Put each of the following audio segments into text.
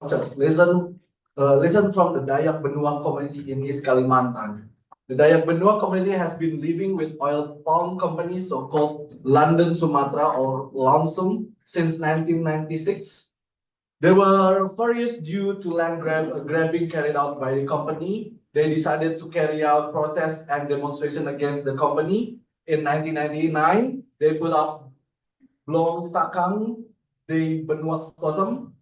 Monocultures. Listen from the Dayak Benuaq community in East Kalimantan. The Dayak Benuaq community has been living with oil palm companies, so-called London Sumatra or Lonsum, since 1996. There were various due to grabbing carried out by the company. They decided to carry out protests and demonstration against the company. In 1999, they put up bloontakng, the Benuaq's totem,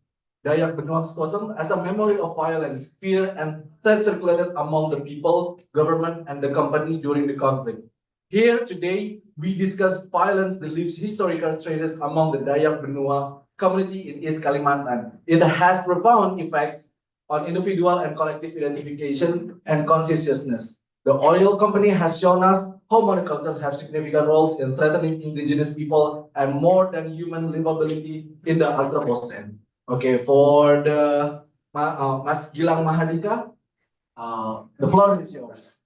Dayak Benuaq's totem, as a memory of violence, fear, and threat circulated among the people, government, and the company during the conflict. Here today, we discuss violence that leaves historical traces among the Dayak Benuaq community in East Kalimantan. It has profound effects on individual and collective identification and consciousness. The oil company has shown us how monocultures have significant roles in threatening indigenous people and more than human livability in the Anthropocene. Okay, for the Mas Gilang Mahadika, the floor is yours.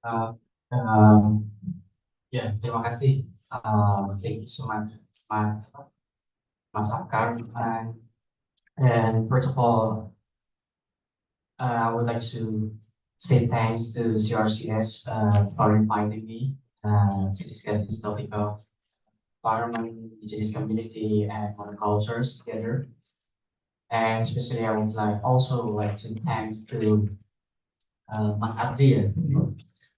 Uh, um, ya, terima kasih. Thank you so much, Mas Akar. And first of all, I would like to say thanks to CRCS for inviting me to discuss this topic of environment, indigenous community, and monocultures together. And especially, I would also like to thanks to Mas Abdi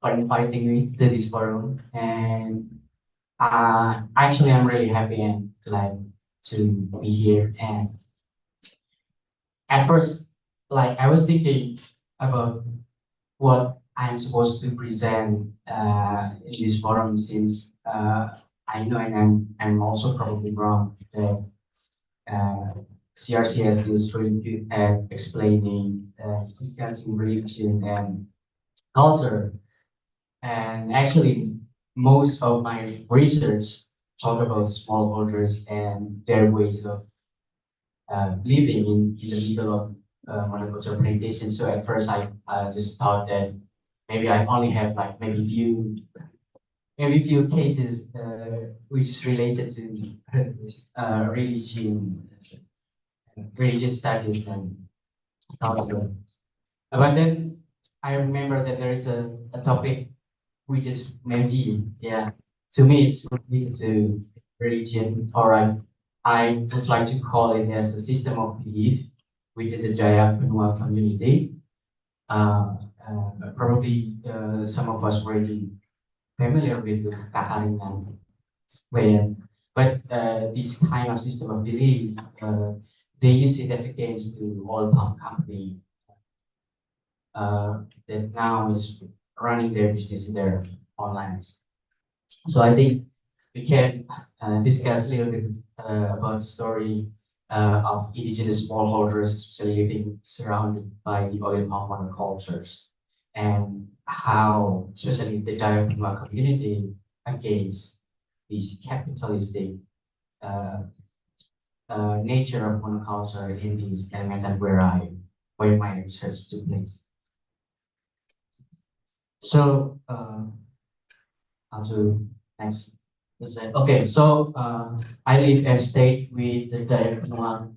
for inviting me to this forum. And actually, I'm really happy and glad to be here. And at first, I was thinking about what I'm supposed to present in this forum, since I know, and I'm also probably wrong, that CRCS is really good at explaining, discussing religion and culture. And actually, most of my research talk about smallholders and their ways of living in the middle of monoculture plantation. So at first, I just thought that maybe I only have maybe few cases which is related to religious studies and culture. But then I remember that there is a topic which is maybe, yeah, to me it's related to religion, or I would like to call it as a system of belief within the Dayak Benuaq community. Probably some of us already familiar with the Kaharingan way, but this kind of system of belief, they use it as against the oil palm company that now is running their business in their online. So I think we can discuss a little bit about the story of indigenous smallholders, especially living surrounded by the oil palm monocultures, and how, especially the Dayak Benuaq community, against this capitalistic nature of monoculture in East Kalimantan, where my research took place. So I'll do next. Okay, so I live and stayed with the Dayak Benuaq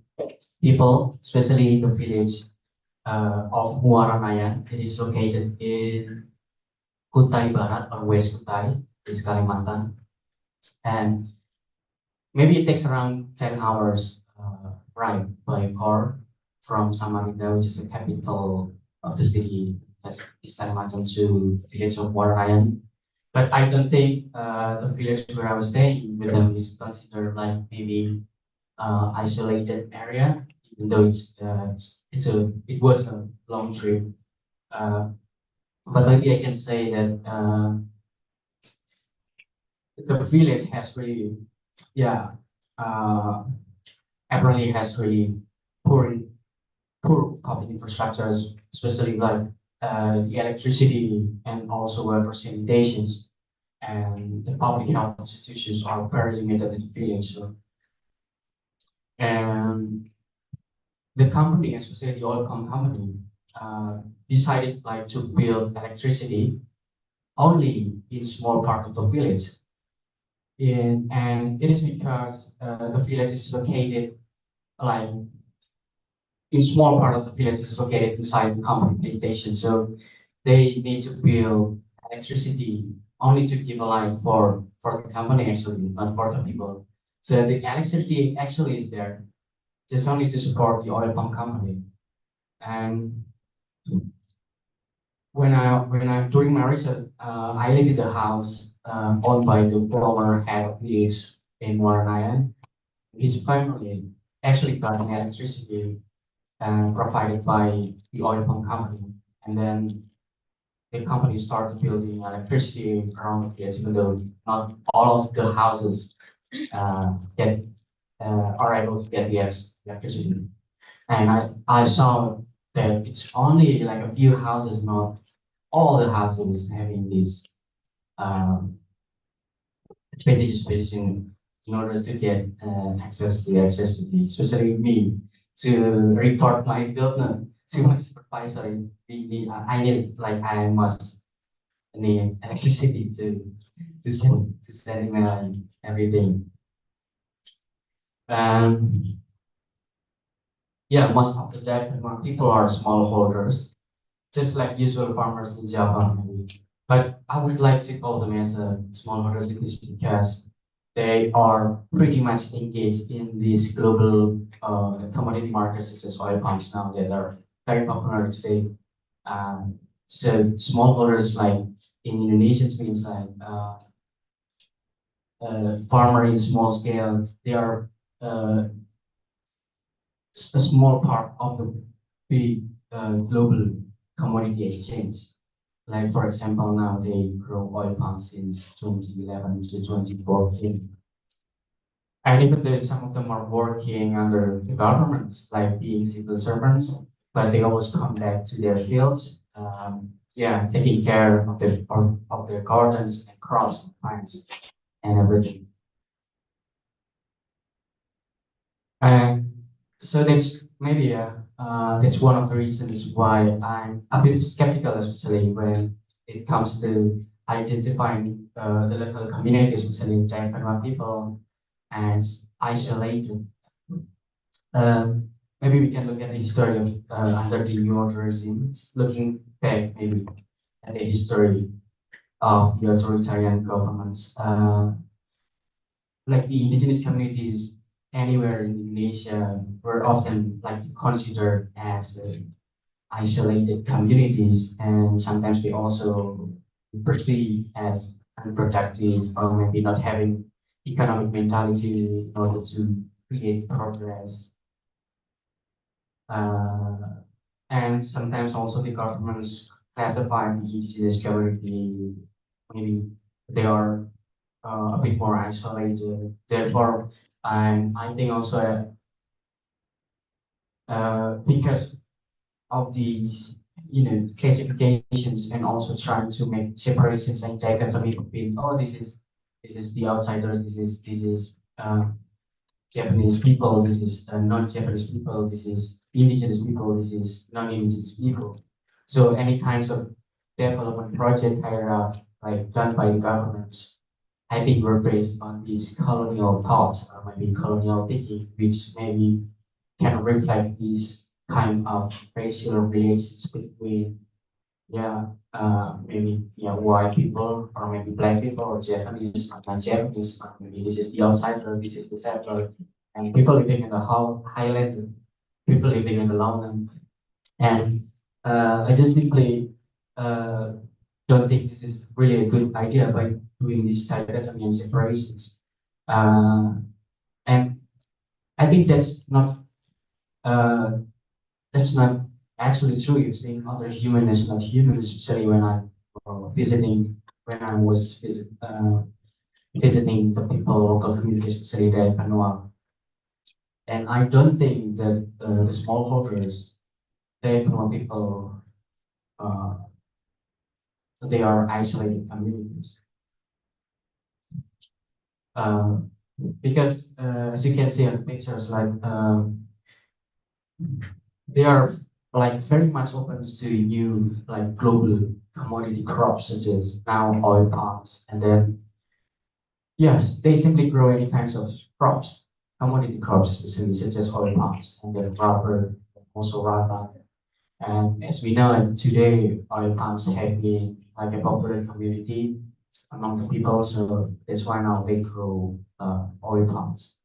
people, especially in the village of Muaranayan. It is located in Kutai Barat or West Kutai, East Kalimantan. And maybe it takes around 10 hours ride by car from Samarinda, which is the capital of the city, East Kalimantan, to the village of Muaranayan. But I don't think the village where I was staying with them is considered like maybe isolated area, even though it was a long trip. But maybe I can say that the village has really, yeah, apparently has really poor public infrastructures, especially like the electricity and also sanitations, and the public health institutions are very limited in the village. So, and the company, especially the oil palm company, decided to build electricity only in small part of the village. and it is because the village is located like in small part of the village is located inside the company plantation. So they need to build electricity only to give a light for the company actually, not for the people. So the electricity actually is there just only to support the oil palm company. And when I during my research, I live in the house owned by the former head of village in Waranayan. His family actually got an electricity provided by the oil palm company, and then the company started building electricity around the place, even though not all of the houses get are able to get the electricity. And I saw that it's only like a few houses, not all the houses having this um, advantageous position in order to get access to electricity, especially me, to report my build note to my supervisor. I need, like, I must need electricity to send email and everything. Um, yeah, most of the Dayak people are smallholders, just like usual farmers in Java, maybe. But I would like to call them as a smallholders because they are pretty much engaged in these global commodity markets such as oil palms now that are very popular today. So smallholders like in Indonesia means like farmer in small scale. They are uh, a small part of the big global commodity exchange. Like for example, now they grow oil palm since 2011 to 2014. And even though some of them are working under the government, like being civil servants, but they always come back to their fields, yeah, taking care of their gardens and crops and farms and everything. And so that's one of the reasons why I'm a bit skeptical, especially when it comes to identifying the local community, especially Japanese people, as isolated. Maybe we can look at the history of under the new regime, looking back maybe at the history of the authoritarian governments. Like the indigenous communities anywhere in Indonesia were often like considered as isolated communities, and sometimes they also perceived as unproductive or maybe not having economic mentality in order to create progress. Uh, and sometimes also the governments classify the indigenous community, maybe they are a bit more isolated. Therefore, I think also because of these, classifications and also trying to make separations and dichotomy between, oh, this is the outsiders, this is Japanese people, this is non-Japanese people, this is indigenous people, this is non-indigenous people. So any kinds of development project carried out, like done by the governments, I think were based on these colonial thoughts or maybe colonial thinking, which maybe can reflect these kind of racial relations between, yeah, maybe, yeah, white people or maybe black people or Japanese or non-Japanese, or maybe this is the outsider, this is the settler, and people living in the highland, people living in the lowland. And I just simply uh, don't think this is really a good idea by doing these dichotomy and separations. Uh, and I think uh, that's not actually true. You've seen other human is not human, especially when I was visiting the people, local communities, especially Dayak Benuaq. And I don't think that the smallholders, Dayak Benuaq people, uh, they are isolated communities. Uh, because as you can see on the pictures, like they are like very much open to new like global commodity crops such as now oil palms, and then Yes, they simply grow any kinds of crops, commodity crops, especially such as oil palms and then rubber, also rubber. And as we know, like today, oil palms have been like a popular commodity among the people, so that's why now they grow oil palms.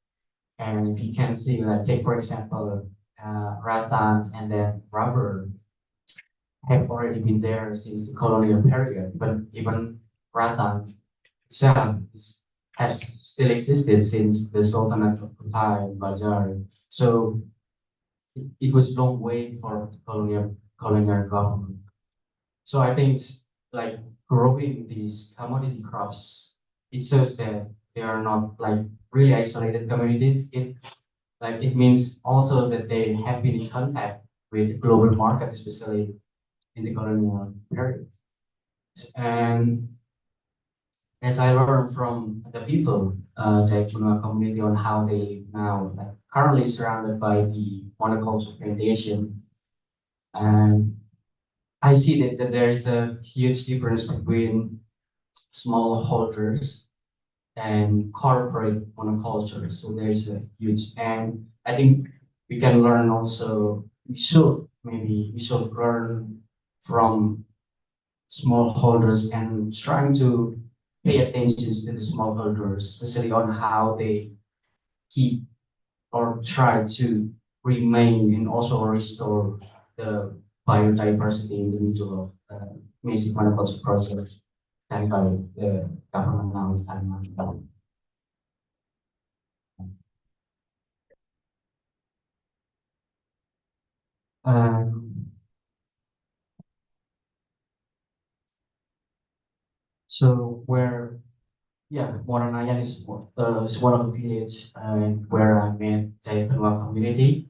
And if you can see, like take for example, rattan and then rubber have already been there since the colonial period, but even rattan itself has still existed since the Sultanate of Kutai, Bajar. So it was long way for the colonial government. So I think like growing these commodity crops, it shows that they are not like really isolated communities. It means also that they have been in contact with the global market, especially in the colonial period. And as I learned from the people, the Benuaq community on how they live now, like currently surrounded by the monoculture plantation, and I see that there is a huge difference between smallholders and corporate monocultures. So there's a huge, and I think we can learn also. We should learn from smallholders and trying to pay attention to the smallholders, especially on how they keep or try to remain and also restore the biodiversity in the middle of basic monoculture project done by the government now in Kalimantan. Um, so where yeah, Moranayan is one of the village where I met the Benuaq community.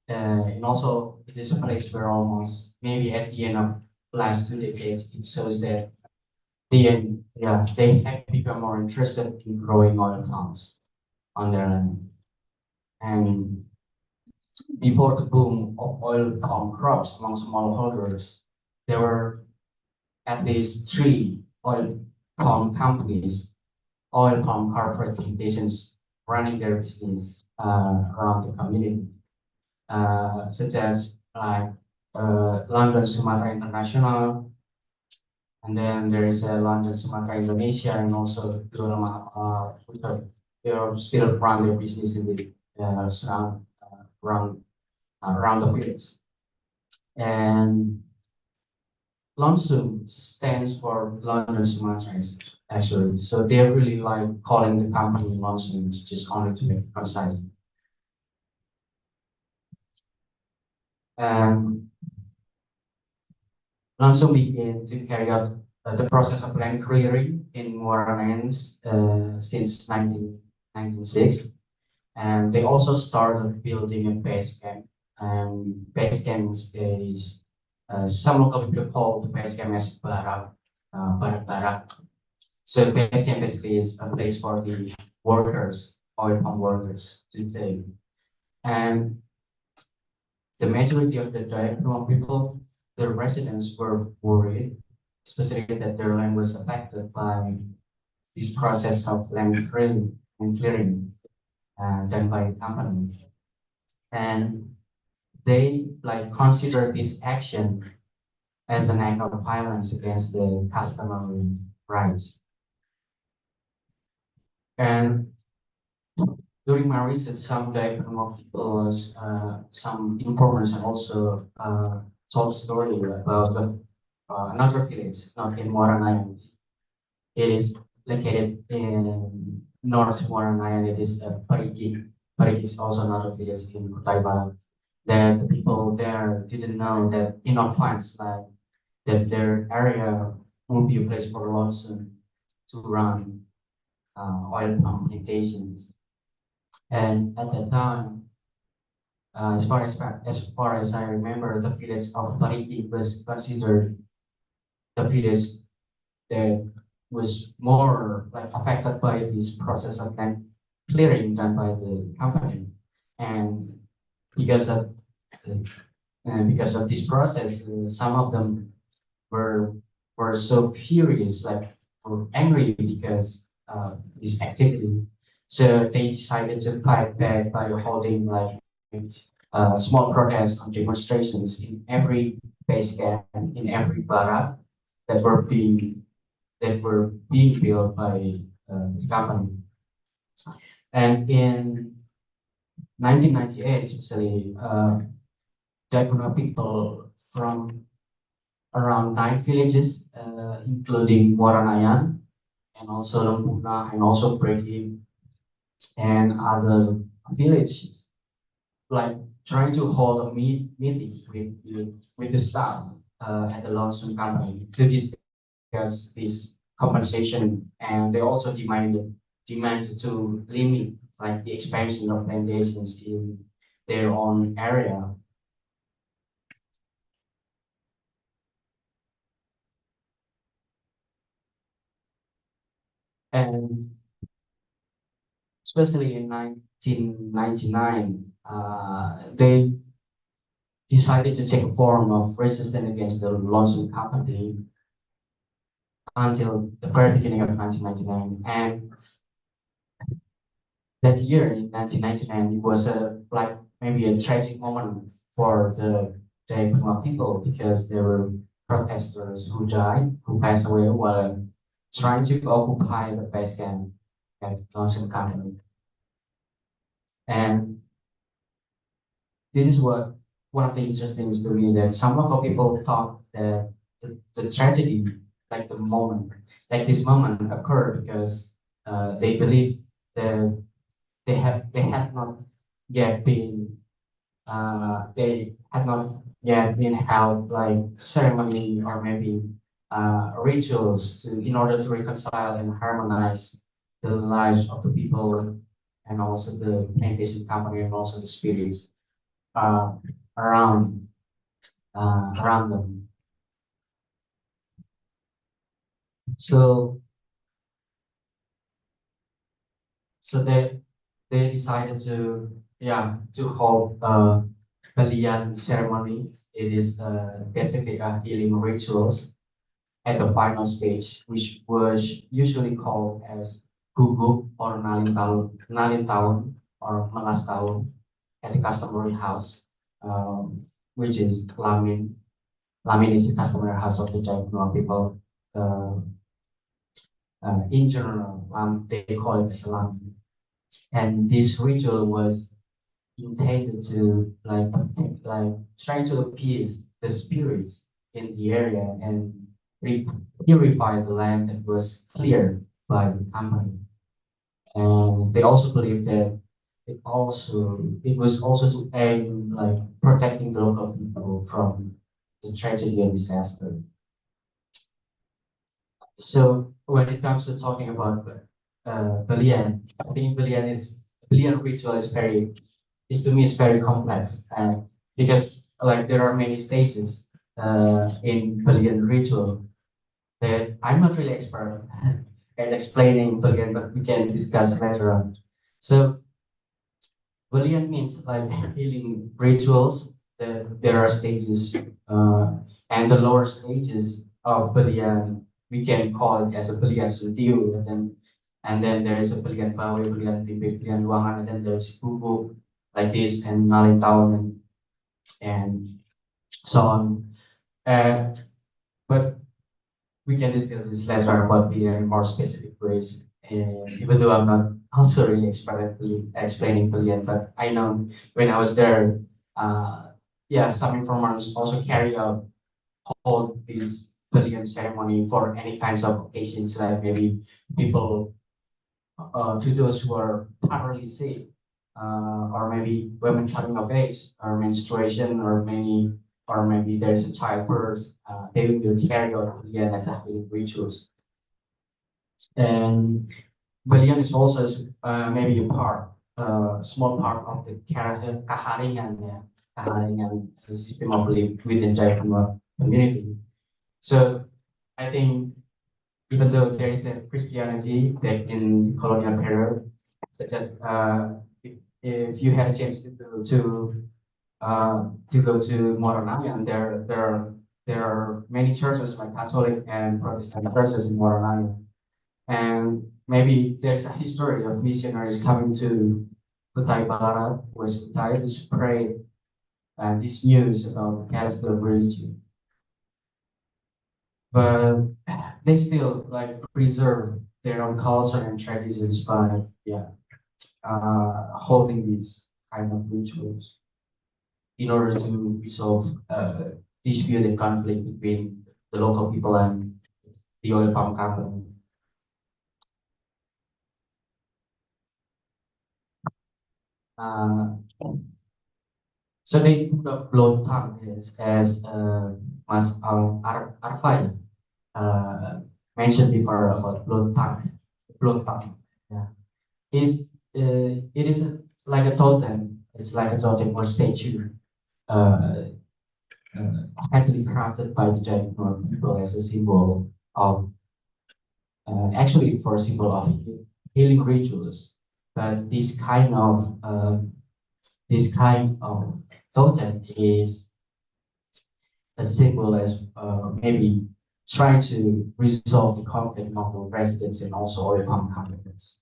And also it is a place where almost maybe at the end of last 2 decades, it shows that they have become more interested in growing oil palms on their land. And before the boom of oil palm crops among smallholders, there were at least three oil palm companies, oil palm corporate plantations running their business around the community, such as like London Sumatra International, and then there is a London Sumatra Indonesia, and also they are still run their business in the around the village. And Lonsum stands for London Sumatra actually. So they're really like calling the company Lonsum just only to make it concise. And Lonsum began to carry out the process of land clearing in Moranans since 1996. And they also started building a base camp. And base camp is some local people call the base camp as barak. So base camp basically is a place for the workers, oil palm workers to stay. And the majority of the Dayak Benuaq people, the residents were worried, especially that their land was affected by this process of land clearing done by the company. And they like consider this action as an act of violence against the customary rights. And during my research, some Dayak Benuaq people, some informers, and also told story about another village, not in Moranayan. It is located in North Moranayan. It is Parigi. Parigi is also another village in Kutai Barat. That the people there didn't know that in advance, like that their area will be a place for Lonsum to run oil palm plantations. And at that time, as far as I remember, the village of Parigi was considered the village that was more like affected by this process of land clearing done by the company. And because of because of this process, some of them were were so furious, like were angry because this activity. So they decided to fight back by holding like small protests and demonstrations in every base camp, in every barrack that were being built by the company. And in 1998, especially, Dayak people from around 9 villages, including Waranayan, and also Lembuna, and also Brehim, and other villages, like trying to hold a meeting with the staff at the Lonsum company to discuss this compensation, and they also demanded to limit like the expansion of plantations in their own area. And especially in 1999, they decided to take a form of resistance against the Lonsum company until the very beginning of 1999. And that year in 1999, it was like maybe a tragic moment for the Dayak Benuaq people, because there were protesters who died, who passed away while trying to occupy the base camp at Lonsum company. And this is what one of the interesting things to me, that some local people thought that the tragedy, like this moment occurred because they believe that they had not yet been they had not yet been held like ceremony or maybe rituals to in order to reconcile and harmonize the lives of the people, and also the plantation company, and also the spirits uh, around around them. So they decided to hold Balian ceremony. It is basically a healing rituals at the final stage, which was usually called as guguk or nalin tahun or melas tahun at the customary house, which is lamin. Lamin is the customary house of the Dayak people. Uh, in general, they call it as lamin. And this ritual was intended to like try to appease the spirits in the area and purify the land that was cleared by the company. And they also believe that it was also to aim like protecting the local people from the tragedy and disaster. So when it comes to talking about Belian, I think Belian ritual is to me is very complex, because like there are many stages in Belian ritual that I'm not really expert at explaining Belian, but we can discuss later on. So Belian means like healing rituals. There are stages, and the lower stages of Belian we can call it as a Belian Suntiu, and then there is a Belian Bawe, Belian Timbik, Belian Luangan, and then there's Bubuk like this, and Nalintauan, and so on. But we can discuss this later about Belian in more specific ways. Even though I'm not also really expert at explaining Belian, but I know when I was there, some informers also carry out hold this Belian ceremony for any kinds of occasions, like maybe people to those who are thoroughly sick, or maybe women coming of age, or menstruation, or maybe there's a childbirth. They will carry out Belian as a healing rituals. And Belian is also maybe a small part of the kaharingan, kaharingan system of belief within Jaipur community. So I think even though there is a Christianity back in the colonial period, such as if you had a chance to go to Moronangan, there are many churches like Catholic and Protestant churches in Moronangan, and maybe there's a history of missionaries coming to Kutai Barat, West Kutai, to spread this news about Celestial religion. But they still like preserve their own culture and traditions by holding these kind of rituals in order to resolve dispute and conflict between the local people and the oil palm company. Uh, so they put up bloontakng as Mas Arfai mentioned before about bloontakng. Yeah, it is like a totem. It's like a totem or statue, uh, actually crafted by the Dayak Benuaq people as a symbol of, actually for a symbol of healing rituals. But this kind of totem is as a symbol as maybe trying to resolve the conflict among the residents and also oil palm companies.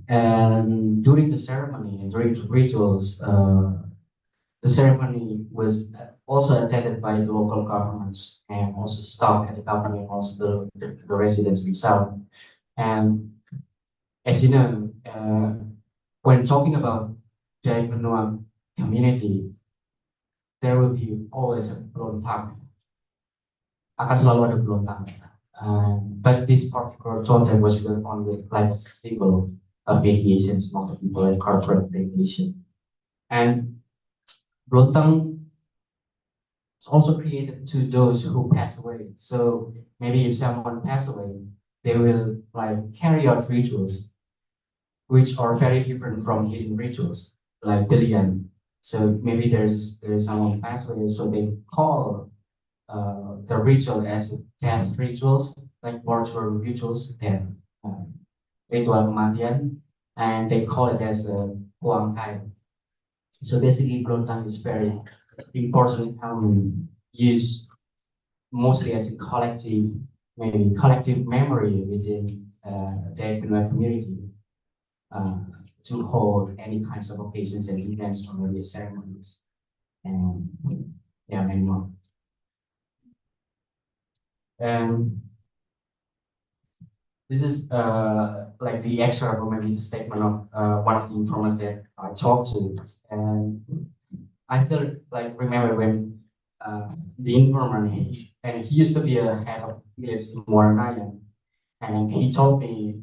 And during the ceremony and during the rituals, the ceremony was also attended by the local governments and also staff at the company and also the residents themselves. And as you know, when talking about Dayak Benuaq community, there will be always a bloontakng. Akan selalu ada bloontakng. But this particular totem was built on with like a symbol of radiation among the people and corporate radiation. And bloontakng is also created to those who pass away. So maybe if someone passed away, they will like carry out rituals which are very different from healing rituals, like Billion. So maybe there's someone passed away, so they call the ritual as death rituals, like mortuary rituals, death, ritual kematian, and they call it as a bloontakng. So basically, bloontakng is very important used mostly as a collective, maybe collective memory within the Dayak Benuaq community to hold any kinds of occasions and events or religious ceremonies, and yeah, many more. And this is like the extra or maybe the statement of one of the informers that I talked to, and I still like remember when the informer and he used to be a head of village in Muaranayan, and he told me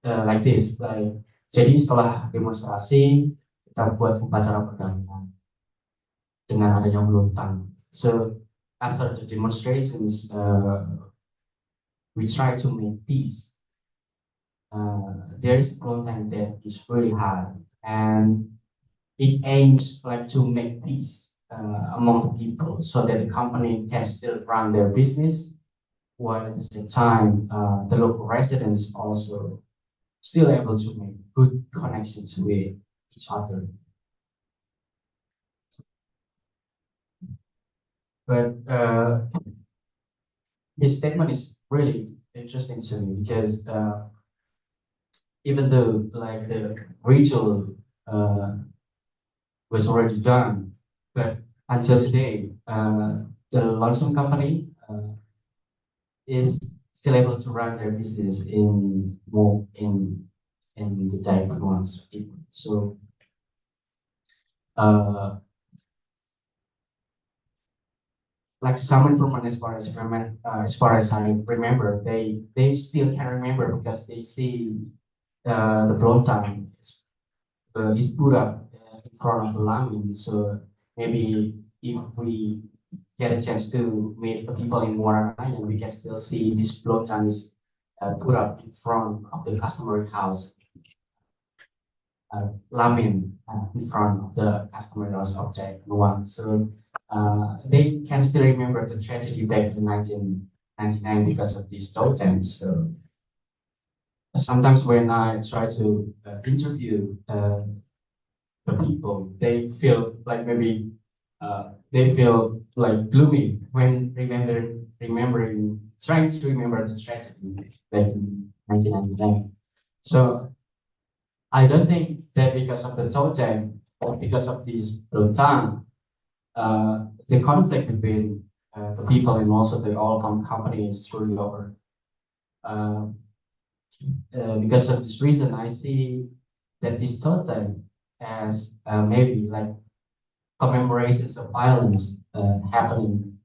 like this, like jadi setelah demonstrasi kita buat upacara perdamaian dengan adanya bloontakng. So after the demonstrations, we try to make peace. There is a bloontakng that is really hard, and it aims like to make peace among the people so that the company can still run their business, while at the same time the local residents also still able to make good connections with each other. But his statement is really interesting to me because even though like the ritual was already done, but until today, the Lonsum company is still able to run their business in the Dayak Benuaq people. So like some information as far as I remember, they still can remember because they see the bloontakng is put up in front of the lamin. So maybe if we get a chance to meet the people in Muaranayan, we can still see this bloontakng is put up in front of the customary house, lamin in front of the customary house of Dayak Benuaq. So they can still remember the tragedy back in 1999 because of these totems. So sometimes when I try to interview the people, they feel like maybe they feel like gloomy when trying to remember the tragedy back in 1999. So I don't think that because of the totem or because of this bloontakng, the conflict between the people and also the oil palm company is truly over. Uh, because of this reason, I see that this totem as maybe like commemorations of violence happening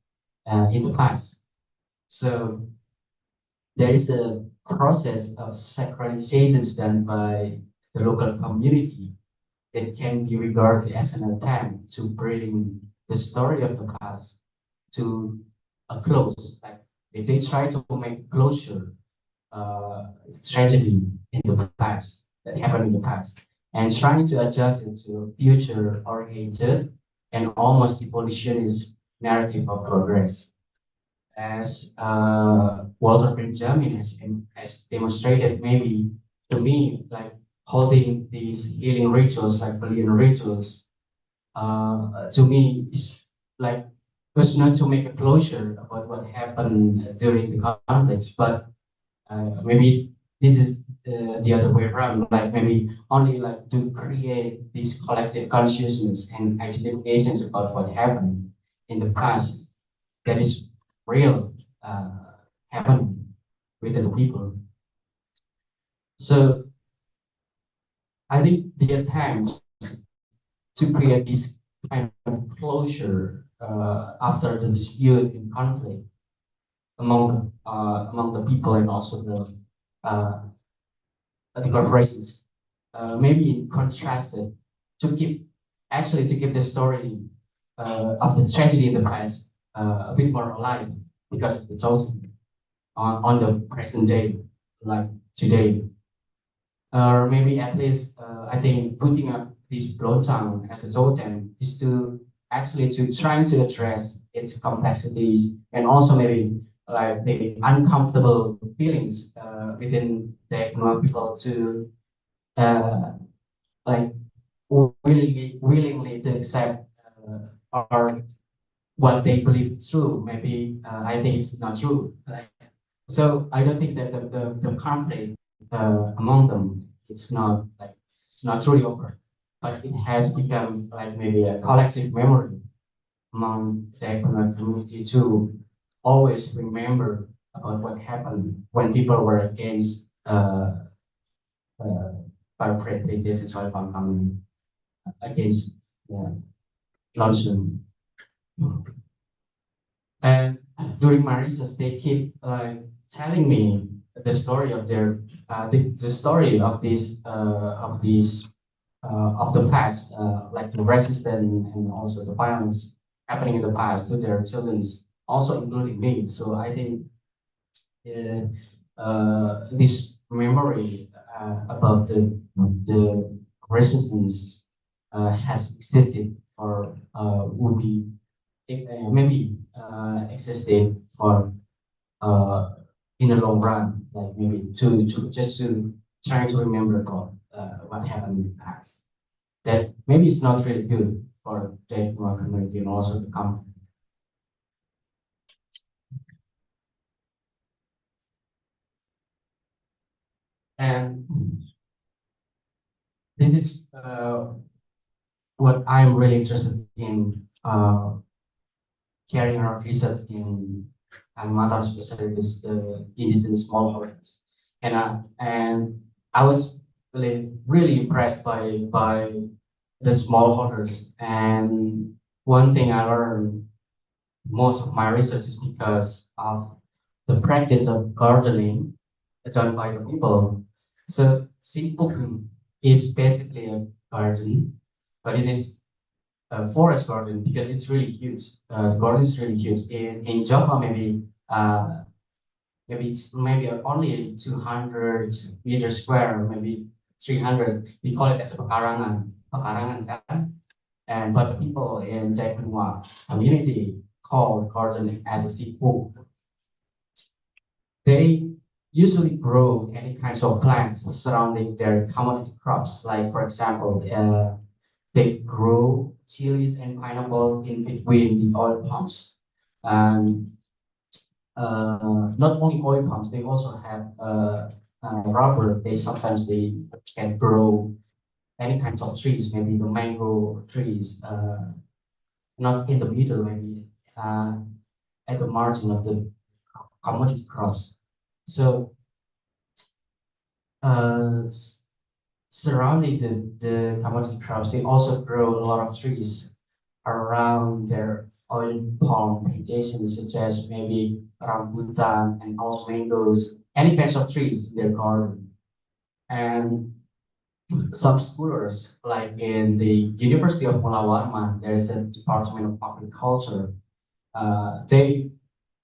in the past. So there is a process of sacralizations done by the local community that can be regarded as an attempt to bring the story of the past to a close. Like if they try to make closure, tragedy in the past that happened in the past, and trying to adjust it to a future-oriented and almost evolutionist narrative of progress. As Walter Benjamin has demonstrated, maybe to me, like holding these healing rituals, like Bolivian rituals, to me is like was not to make a closure about what happened during the conflicts, but maybe this is the other way around, like maybe only like to create this collective consciousness and identifications about what happened in the past that is real uh, happening with the people. So I think the attempts to create this kind of closure after the dispute and conflict among the people and also uh, the corporations, maybe contrasted to keep actually to keep the story of the tragedy in the past a bit more alive because of the totem on the present day, like today. Or maybe at least I think putting up this bloontakng as a totem is to actually to trying to address its complexities and also maybe like the uncomfortable feelings within the Ecuador people to uh, like willingly to accept or what they believe true. Maybe I think it's not true. Like, so I don't think that the conflict among them it's not like it's not truly over, but it has become like maybe a collective memory among the economic community to always remember about what happened when people were against uh, corporate practice and soil farm coming against Lonsum. And during my research, they keep telling me the story of their the story of these of the past, like the resistance and also the violence happening in the past to their children, also including me. So I think this memory about the resistance has existed or would be maybe existed for in the long run, like maybe to just to try to remember about what happened in the past. That maybe it's not really good for the Ecuador community and also the company. And this is what I'm really interested in carrying out research in Kalimantan, especially this indigenous smallholders. And I was really impressed by the smallholders. And one thing I learned most of my research is because of the practice of gardening done by the people. So Simpuk is basically a garden, but it is a forest garden because it's really huge. The garden is really huge. In Java, maybe it's maybe only 200 meters square, maybe 300. We call it as a pekarangan kan? And but the people in Dayak Benuaq community call garden as a sipuk. They usually grow any kinds of plants surrounding their commodity crops. Like for example, they grow chilies and pineapple in between the oil palms. And not only oil palms, they also have rubber, they can grow any kind of trees, maybe the mango trees, not in the middle, maybe at the margin of the commodity crops. So surrounding the commodity crops, they also grow a lot of trees around their oil palm plantations, such as maybe rambutan and also mangoes, any kinds of trees in their garden. And some scholars, like in the University of Warman, there's a Department of Agriculture. They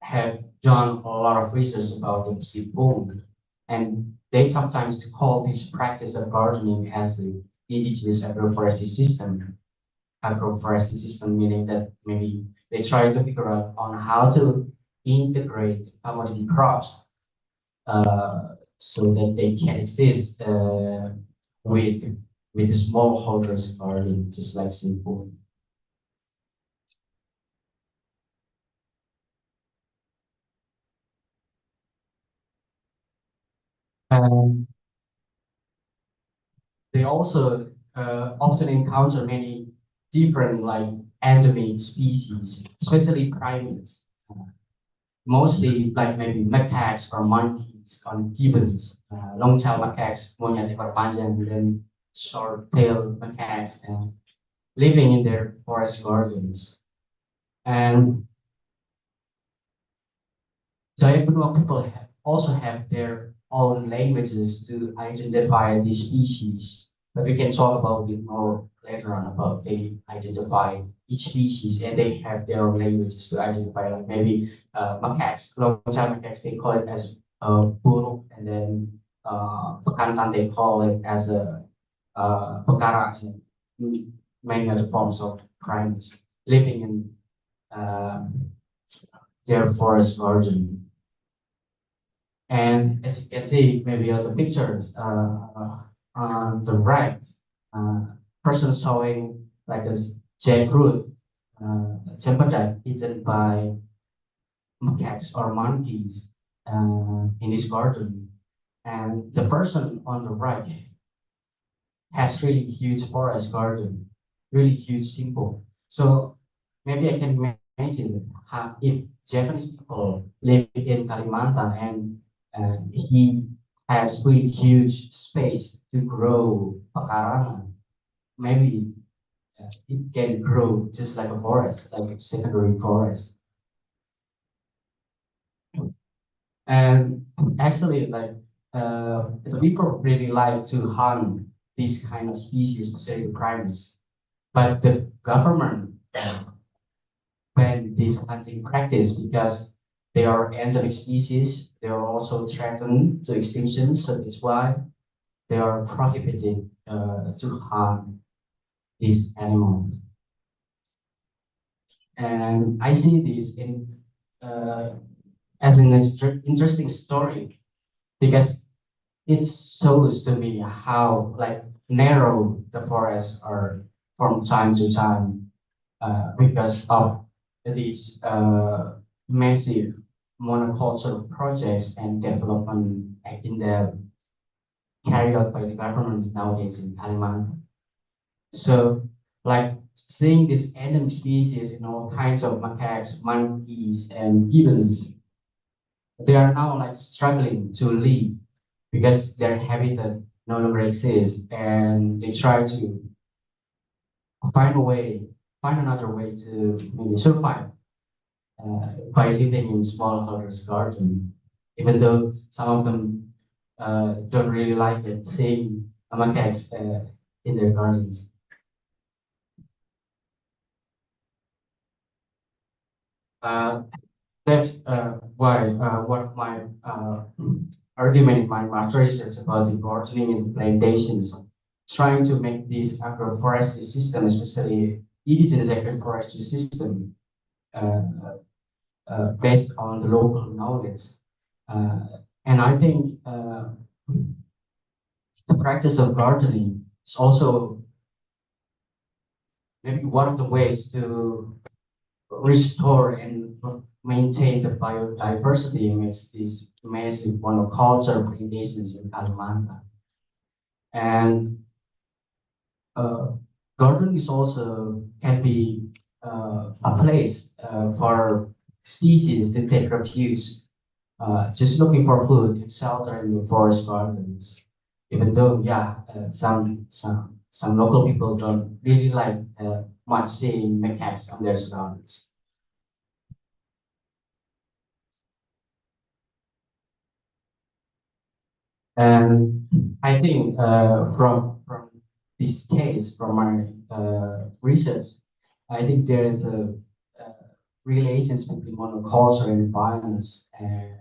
have done a lot of research about the BiPoN, and they sometimes call this practice of gardening as the indigenous agroforestry system. Agroforestry system meaning that maybe they try to figure out on how to integrate commodity crops so that they can exist with with the smallholders garden, just like simple. Um, they also often encounter many different like endemic species, especially primates. Mostly like maybe macaques or monkeys or gibbons, long-tailed macaques, monyet ekor panjang, and then short-tailed macaques, and living in their forest gardens. And Dayak Benuaq people also have their own languages to identify these species. But we can talk about it more later on about they identify each species and they have their own languages to identify like maybe macaques, long-tailed macaques, they call it as buruk, and then bekantan they call it as a pekara, and many other forms of primates living in uh, their forest garden. And as you can see, maybe on the pictures, on the right, uh, person showing like a jackfruit, tempered eaten by macaques or monkeys in his garden. And the person on the right has really huge forest garden, really huge symbol. So maybe I can imagine how if Japanese people live in Kalimantan and he has really huge space to grow pekarangan, maybe it can grow just like a forest, like a secondary forest. And actually, like the people really like to hunt these kind of species, especially the primates. But the government banned this hunting practice because they are endemic species. They are also threatened to extinction, so that's why they are prohibited to hunt these animals. And I see this in uh, as an interesting story because it shows to me how like narrow the forests are from time to time because of these massive monoculture projects and development in the carried out by the government nowadays in Kalimantan. So, like seeing these endemic species in all kinds of macaques, monkeys, and gibbons, they are now like struggling to live because their habitat no longer exists, and they try to find a way, find another way to maybe survive by living in smallholders' garden, even though some of them don't really like it, seeing macaques in their gardens. Uh, that's why what my argument in my master's is about the gardening and the plantations, trying to make this agroforestry system, especially indigenous agroforestry system, uh, based on the local knowledge. Uh, and I think the practice of gardening is also maybe one of the ways to restore and maintain the biodiversity amidst these massive monoculture plantations in Kalimantan. And garden is also can be a place for species to take refuge, just looking for food and shelter in the forest gardens. Even though, yeah, some local people don't really like much seeing macaques on their surroundings. And I think from this case, from my research, I think there is a relations between monoculture and violence, and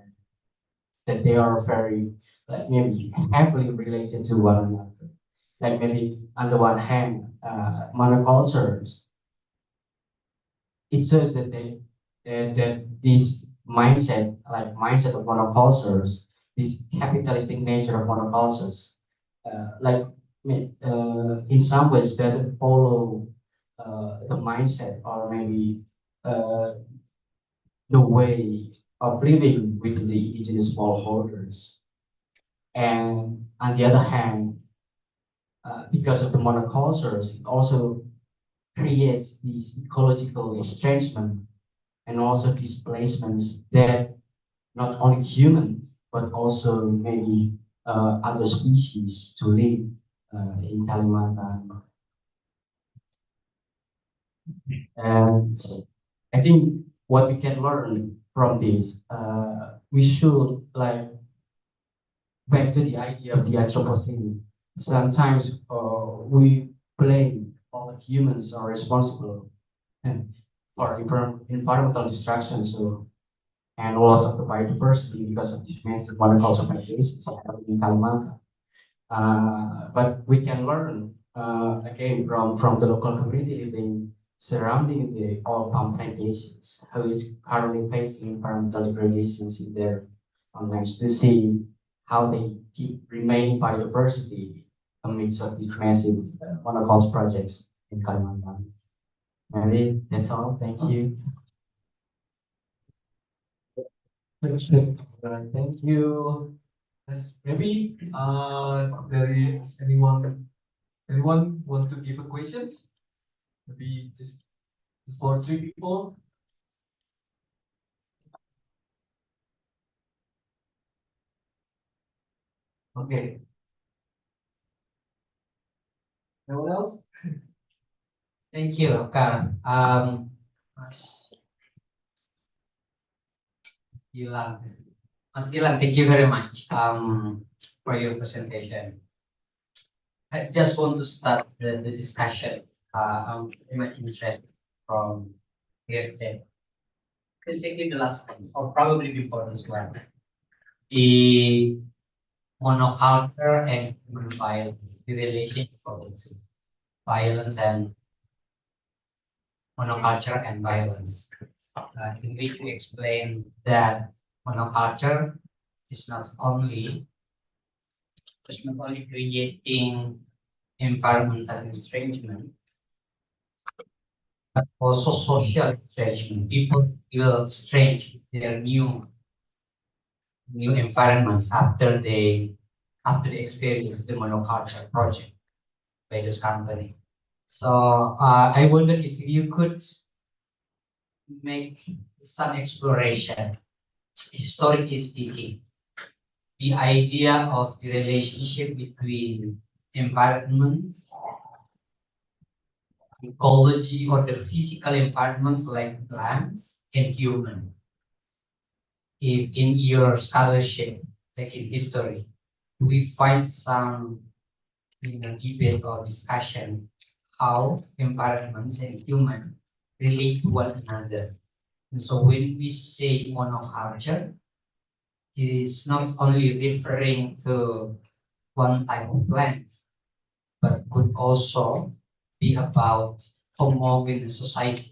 that they are very like maybe heavily related to one another. Like maybe on the one hand, monocultures, it shows that that this mindset, like mindset of monocultures, this capitalistic nature of monocultures, like in some ways doesn't follow the mindset or maybe uh, the way of living with the indigenous smallholders. And on the other hand, because of the monocultures, it also creates these ecological estrangement and also displacements that not only human but also maybe other species to live in Kalimantan. And I think what we can learn from this, we should like back to the idea of the Anthropocene. Sometimes we blame all humans are responsible and for environmental destruction, so and loss of the biodiversity because of the massive monoculture plantations happening in Kalimantan. But we can learn again from the local community living surrounding the oil palm plantations, who is currently facing environmental degradations in their lands, to see how they keep remaining biodiversity amidst of these massive monoculture projects in Kalimantan. Maybe that's all. Thank you. Thank you. Yes, maybe there is anyone want to give a questions? Maybe just for three people. Okay. No one else? Thank you, Akar. Mas Gilang. Mas Gilang, thank you very much for your presentation. I just want to start the discussion. I'm very much interested from here today. Basically, the last point, or probably before this one, the monoculture and human violence, the relationship of the two, violence and monoculture and violence. In which we explain that monoculture is not only creating environmental estrangement, but also social estrangement. People feel strange in their new environments after they experience the monoculture project by this company. So I wondered if you could make some exploration, historically speaking, the idea of the relationship between environment, ecology, or the physical environments like plants and human. If in your scholarship, like in history, we find some debate or discussion how environments and human relate to one another. And so when we say monoculture, it is not only referring to one type of plant, but could also be about homogeneous society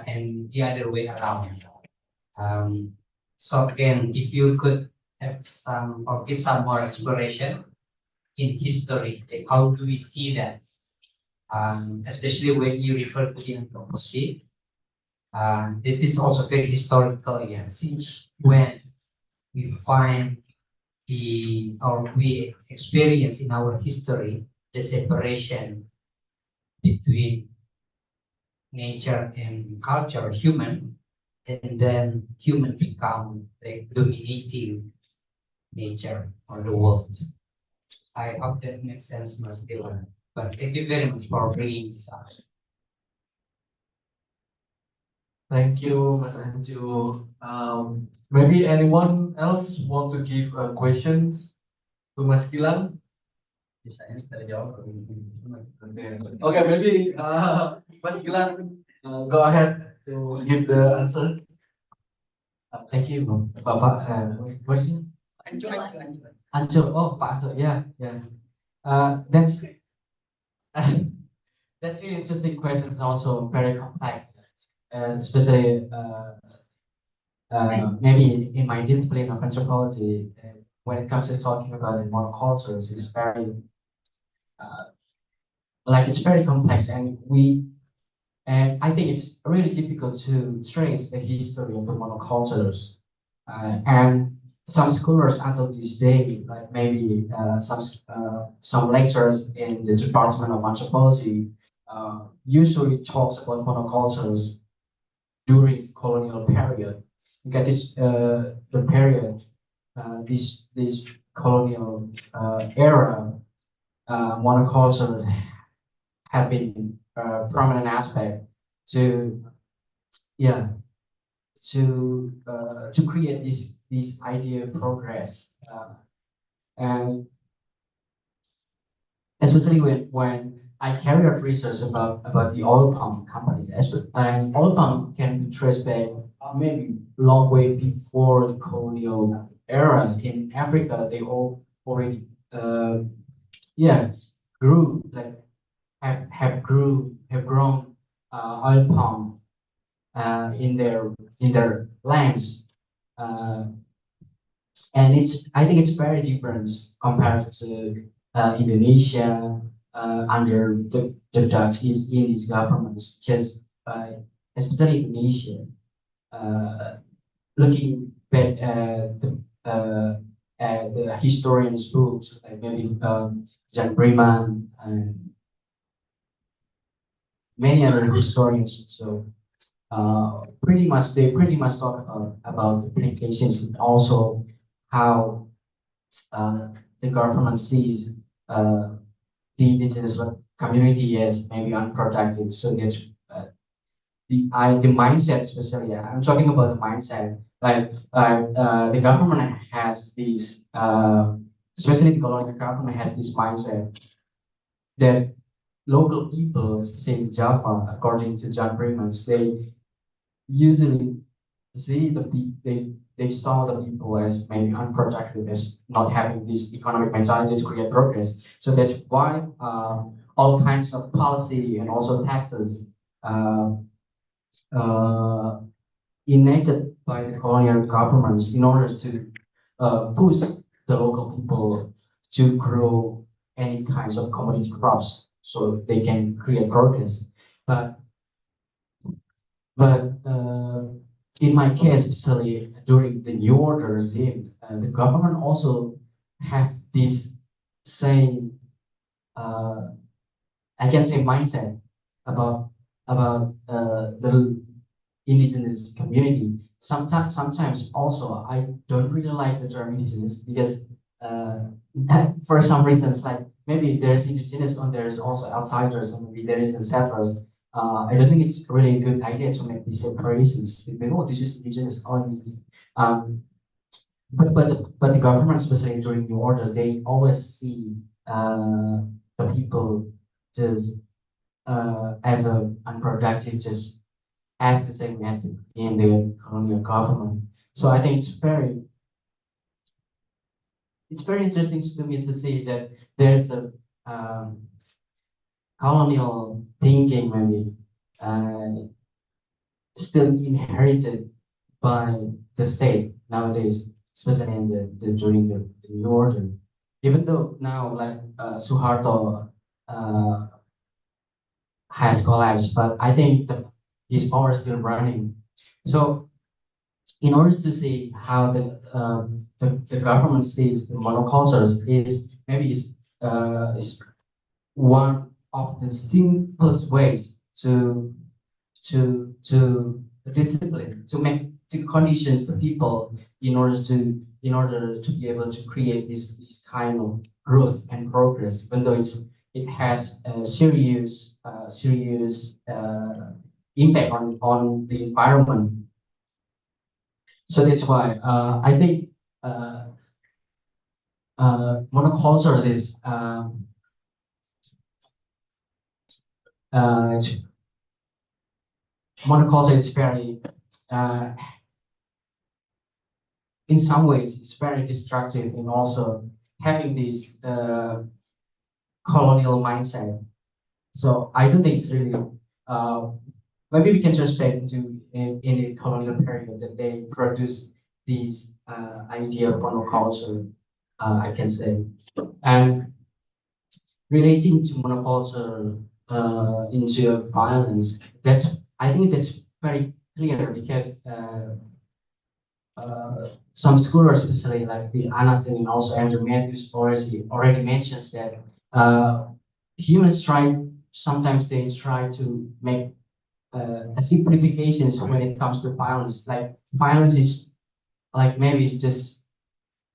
and the other way around. So again, if you could have some or give some more exploration in history, like how do we see that? Especially when you refer to the Anthropocene, It is also very historical, yeah, since when we find or we experience in our history the separation between nature and culture, human, and then human become the dominating nature on the world. I hope that makes sense, Mas Dylan. But thank you very much for bringing this up. Thank you, Mas Anju. Maybe anyone else want to give questions to Mas Gilang? Okay, maybe Mas Gilang, go ahead to give the answer. Thank you, Bapak. What's your Anjo? Oh, Pak Anjo. Yeah, yeah. That's that's really interesting question. It's also very complex, especially maybe in my discipline of anthropology. When it comes to talking about the monocultures, it's very it's very complex, and I think it's really difficult to trace the history of the monocultures. And some scholars until this day, like maybe some lecturers in the Department of Anthropology, usually talks about monocultures during the colonial period, because it's the period, this colonial era, monocultures have been a prominent aspect to to create this idea of progress, and especially when I carry out research about the oil palm company, and oil palm can be traced back maybe long way before the colonial era in Africa. They all already grew have grown oil palm in their lands, and I think it's very different compared to Indonesia under the Dutch East Indies governments, because especially Indonesia, looking back at the historians' books, like maybe Jan Breman and many other historians. So they pretty much talk about the implications, and also how the government sees the indigenous community as maybe unproductive. So that's the mindset, especially. I'm talking about the mindset. Like the government has this, especially the colonial government has this mindset that local people, especially in Java, according to John Breman's, they usually see they saw the people as maybe unproductive, as not having this economic mentality to create progress. So that's why all kinds of policy and also taxes enacted by the colonial governments in order to push the local people to grow any kinds of commodity crops so they can create progress. But in my case, especially during the New Order regime, the government also have this same, I can say, mindset about the indigenous community. Sometimes also I don't really like the term indigenous, because for some reasons, like maybe there's indigenous and there's also outsiders, and maybe there is settlers. I don't think it's really a good idea to make these separations between, oh, this is indigenous, oh, this is. But the government, especially during New Orders, they always see the people just as a unproductive, just as the same as in the colonial government. So I think it's very interesting to me to see that there's a colonial thinking, maybe still inherited by the state nowadays, especially in during the New Order. Even though now, like Suharto has collapsed, but I think his power is still running. So in order to see how the government sees the monocultures is maybe is one of the simplest ways to discipline, to make, to conditions the people in order to be able to create this kind of growth and progress, even though it has a serious impact on the environment. So that's why I think monocultures is monoculture is very in some ways it's very destructive, and also having this colonial mindset. So I don't think it's really maybe we can just back into in the colonial period that they produced these idea of monoculture, I can say. And relating to monoculture into violence, I think that's very clear because some scholars, especially like the Anasen and also Andrew Matthews already mentions that humans sometimes they try to make simplifications when it comes to violence. Like violence is like maybe it's just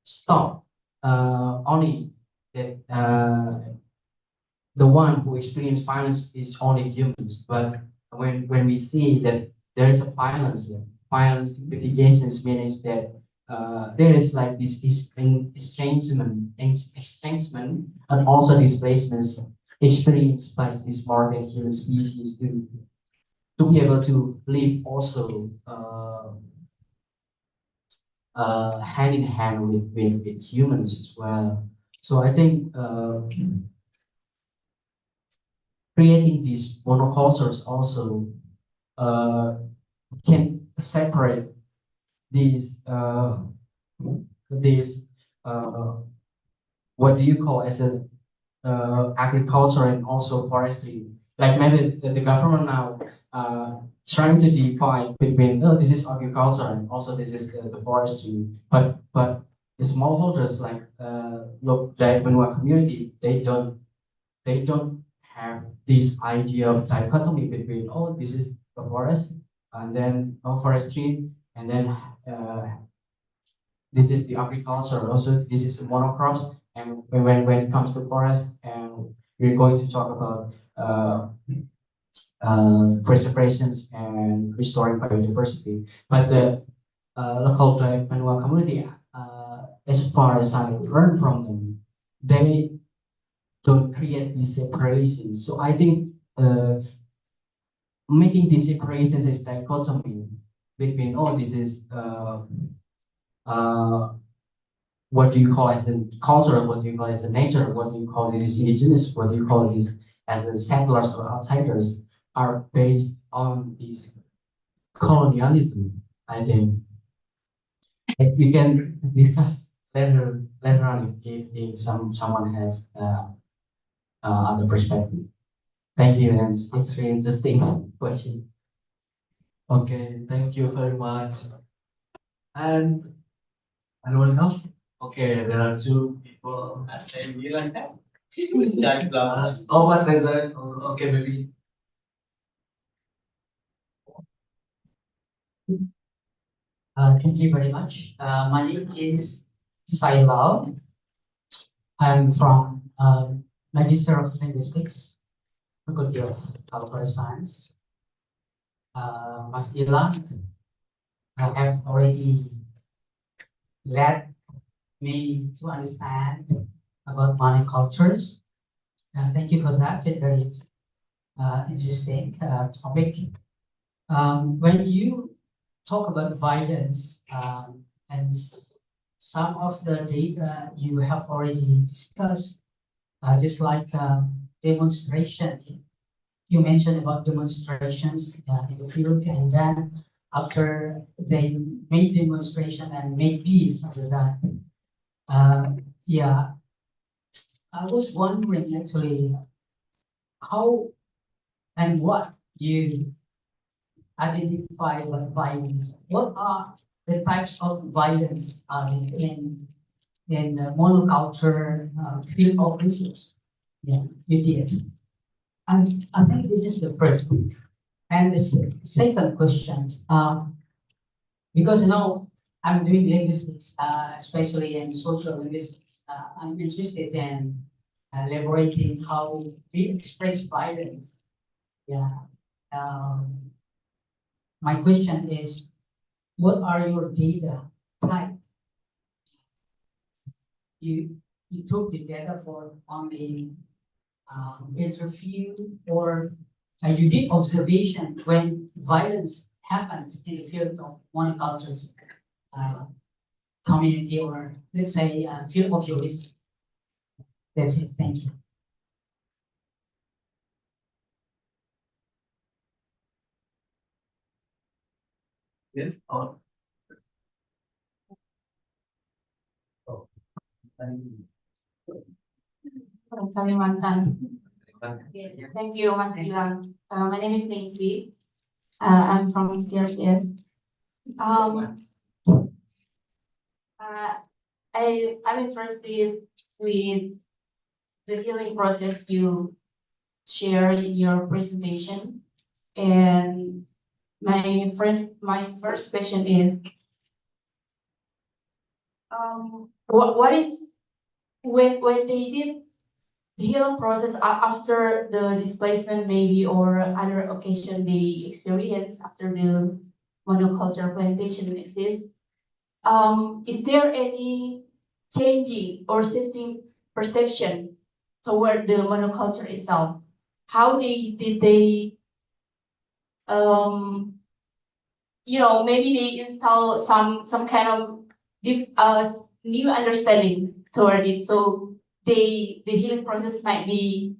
stop only that the one who experience violence is only humans. But when we see that there is a violence here, violence simplifications means that there is like this estrangement, and also displacements experienced by this market human species to be able to live also hand in hand with humans as well. So I think creating these monocultures also can separate these what do you call as a agriculture and also forestry. Like maybe the government now trying to define between, oh, this is agriculture and also this is the forestry. But the smallholders like look Dayak Benuaq community, they don't have this idea of dichotomy between, oh, this is the forest and then forestry, and then this is the agriculture. Also, this is monocrops. And when it comes to forest, and we're going to talk about preservations and restoring biodiversity. But the local Dayak Benuaq community, as far as I learned from them, they don't create these separations. So I think making these separations is dichotomy between, oh, this is what do you call as the culture, what do you call as the nature, what do you call this is indigenous, what do you call this as the settlers or outsiders, are based on this colonialism. I think we can discuss later on if someone has other perspective. Thank you, and it's really interesting question. Okay, thank you very much. And anyone else? Okay, there are two people. Saya bilang kan, Oh, Mas Reza. Okay, maybe. Thank you very much. My name is Sai Lau. I'm from Magister of Linguistics, Faculty of Cultural Science. Mas Gilang have already led me to understand about monocultures. Thank you for that. It's very interesting topic. When you talk about violence and some of the data you have already discussed, just like demonstration. You mentioned about demonstrations in the field, and then after they made demonstration and made peace after that. Yeah, I was wondering actually how and what you identify what violence. What are the types of violence in the monoculture field of research? Yeah, you did. And I think this is the first. And the second question, because I'm doing linguistics, especially in social linguistics. I'm interested in elaborating how we express violence. Yeah. My question is, what are your data type? You took the data for only interview, or you did observation when violence happens in the field of monocultures community, or let's say field of your research. That's it. Thank you. Yes. From Kalimantan. Okay, thank you, Mas Gilang. My name is Nancy. I'm from CRCS. I'm interested with the healing process you share in your presentation, and my first question is, what is when they did the healing process after the displacement, maybe, or other occasion they experience after the monoculture plantation exists? Is there any changing or shifting perception toward the monoculture itself? How did they maybe they install some kind of new understanding toward it, so the healing process might be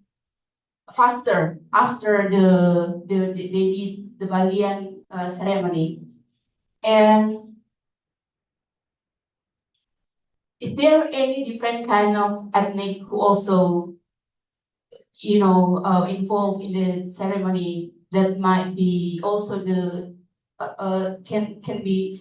faster after they did the Balian ceremony. And is there any different kind of ethnic who also involved in the ceremony that might be also the can be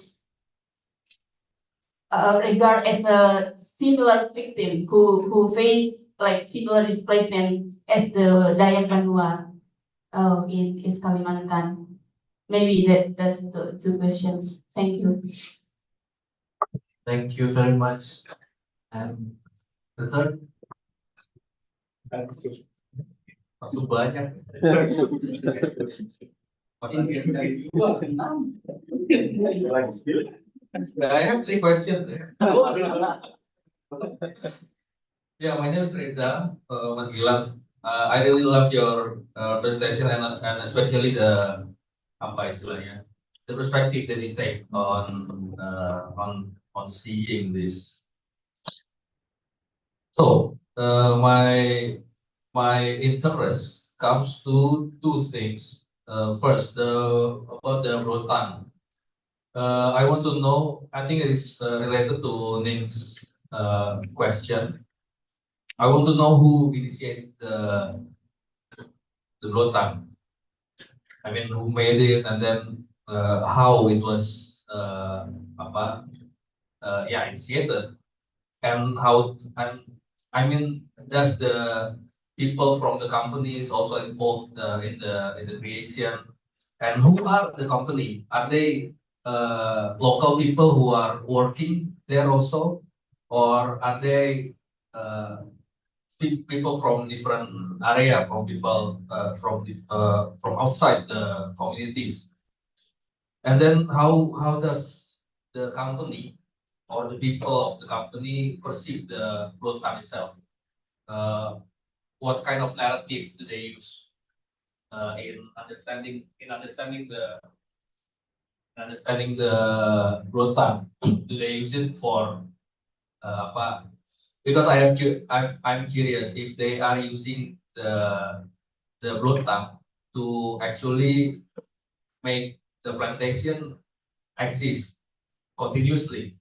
regarded as a similar victim who face like similar displacement as the Dayak Benuaq in East Kalimantan? Maybe that's the two questions. Thank you. Thank you very much. And the third? Langsung banyak. I have three questions. Yeah, my name is Reza, Mas Gilang. I really love your presentation, and especially the apa istilahnya, the perspective that you take on seeing this. So my interest comes to two things. First, about the bloontakng. I want to know. I think it is related to Ning's question. I want to know who initiated the bloontakng. I mean, who made it, and then how it was initiated, and how, and I mean, does the people from the company is also involved in the creation, and who are the company? Are they local people who are working there also, or are they people from different area, from people from outside the communities? And then how does the company or the people of the company perceive the bloontakng itself? What kind of narrative do they use in understanding the bloontakng? Do they use it for apa? Because I'm curious if they are using the bloontakng to actually make the plantation exist continuously.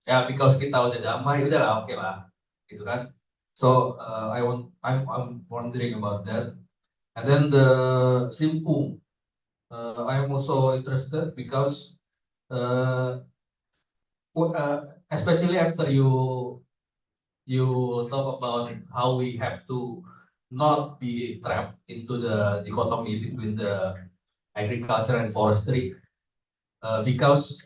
Ya, because kita udah damai, udahlah, oke lah, gitu kan. So I'm wondering about that. And then the simpung. I am also interested because especially after you talk about how we have to not be trapped into the dichotomy between the agriculture and forestry, because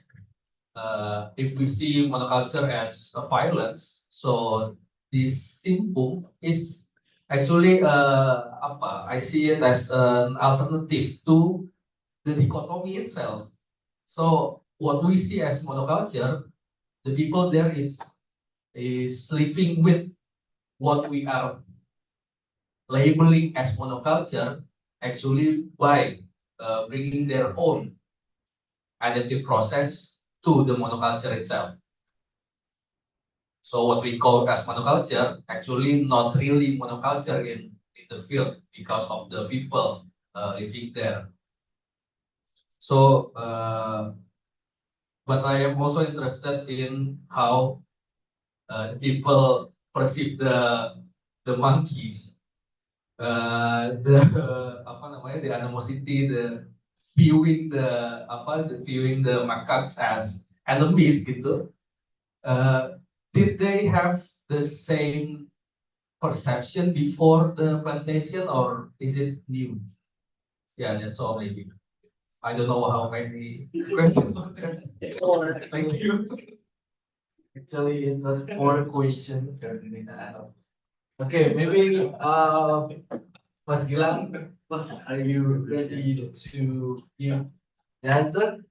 if we see monoculture as a violence, so this simpung is actually I see it as an alternative to the dichotomy itself. So what we see as monoculture, the people there is living with what we are labeling as monoculture, actually by bringing their own adaptive process to the monoculture itself. So what we call as monoculture, actually not really monoculture in the field because of the people living there. So, but I am also interested in how the people perceive the monkeys, the apa namanya, the animosity, the viewing the macaques as enemies gitu. Did they have the same perception before the plantation, or is it new? Yeah, that's all maybe. I don't know how many questions are there. Thank you. Actually, it was 4 questions. Okay, maybe Mas Gilang, are you ready to give the answer?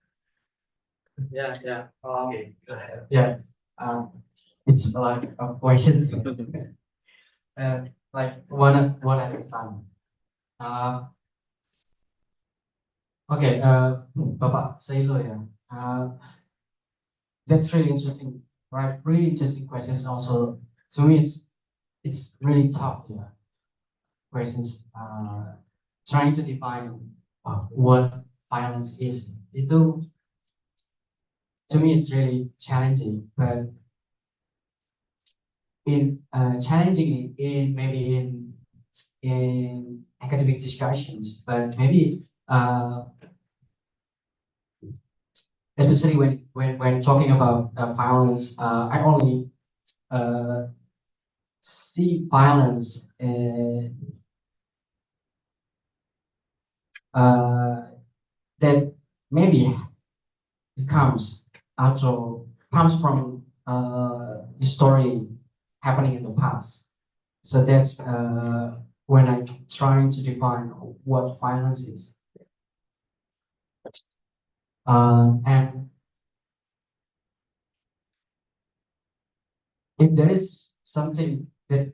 Yeah, yeah. Okay, go ahead. Yeah. It's a lot of questions. Like one at a time. Okay, Bapak Sailo ya. That's really interesting, right? Really interesting questions. Also, to me, it's really tough. Yeah, questions. Trying to define what violence is. Itu, to me, it's really challenging. But in challenging in maybe in academic discussions, but maybe especially when talking about violence, I only see violence that maybe it comes comes from the story happening in the past. So that's when I'm trying to define what violence is. And if there is something that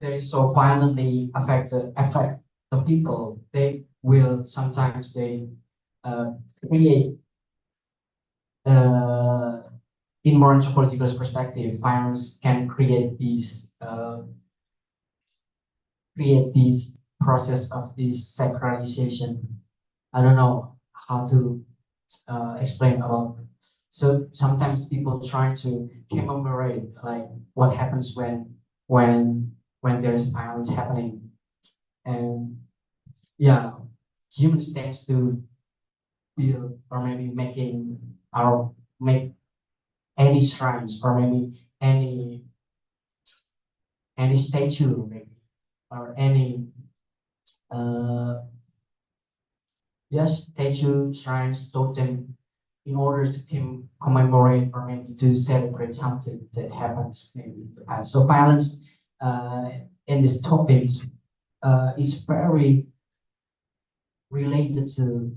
is so violently affect the people, they will sometimes create in more anthropological perspective, violence can create these process of this sacralization. I don't know how to explain about. So sometimes people try to commemorate like what happens when there is violence happening, and yeah, humans tends to build or maybe make any shrines or maybe any statue maybe or any yes, statue, shrines, totem, in order to commemorate or maybe to celebrate something that happens maybe in the past. So violence in this topic is very related to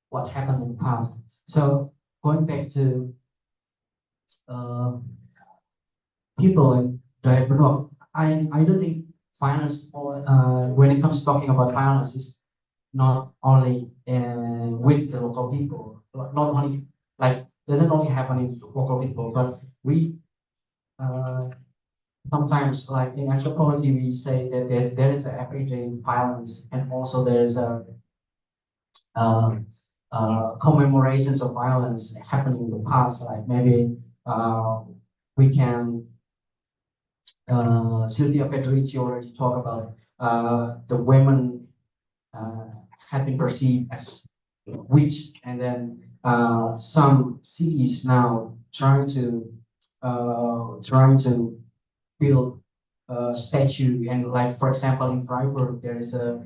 what happened in the past. So going back to people in Dayak Benuaq, I don't think violence or when it comes to talking about violence is not only with the local people, not only like doesn't only happen in local people, but we sometimes like in anthropology we say that there is a everyday violence and also there is a commemorations of violence happening in the past, like maybe we can Sylvia Federici already talked about the women had been perceived as witch, and then some cities now trying to build a statue, and like for example in Freiburg there is a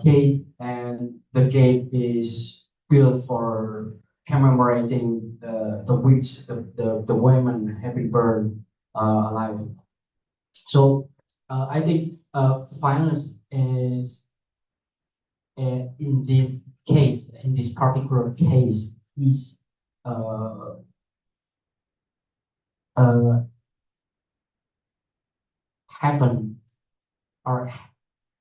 gate, and the gate is built for commemorating the witch, the women have been burned alive. So I think violence is in this case, in this particular case, is uh, uh, happen, or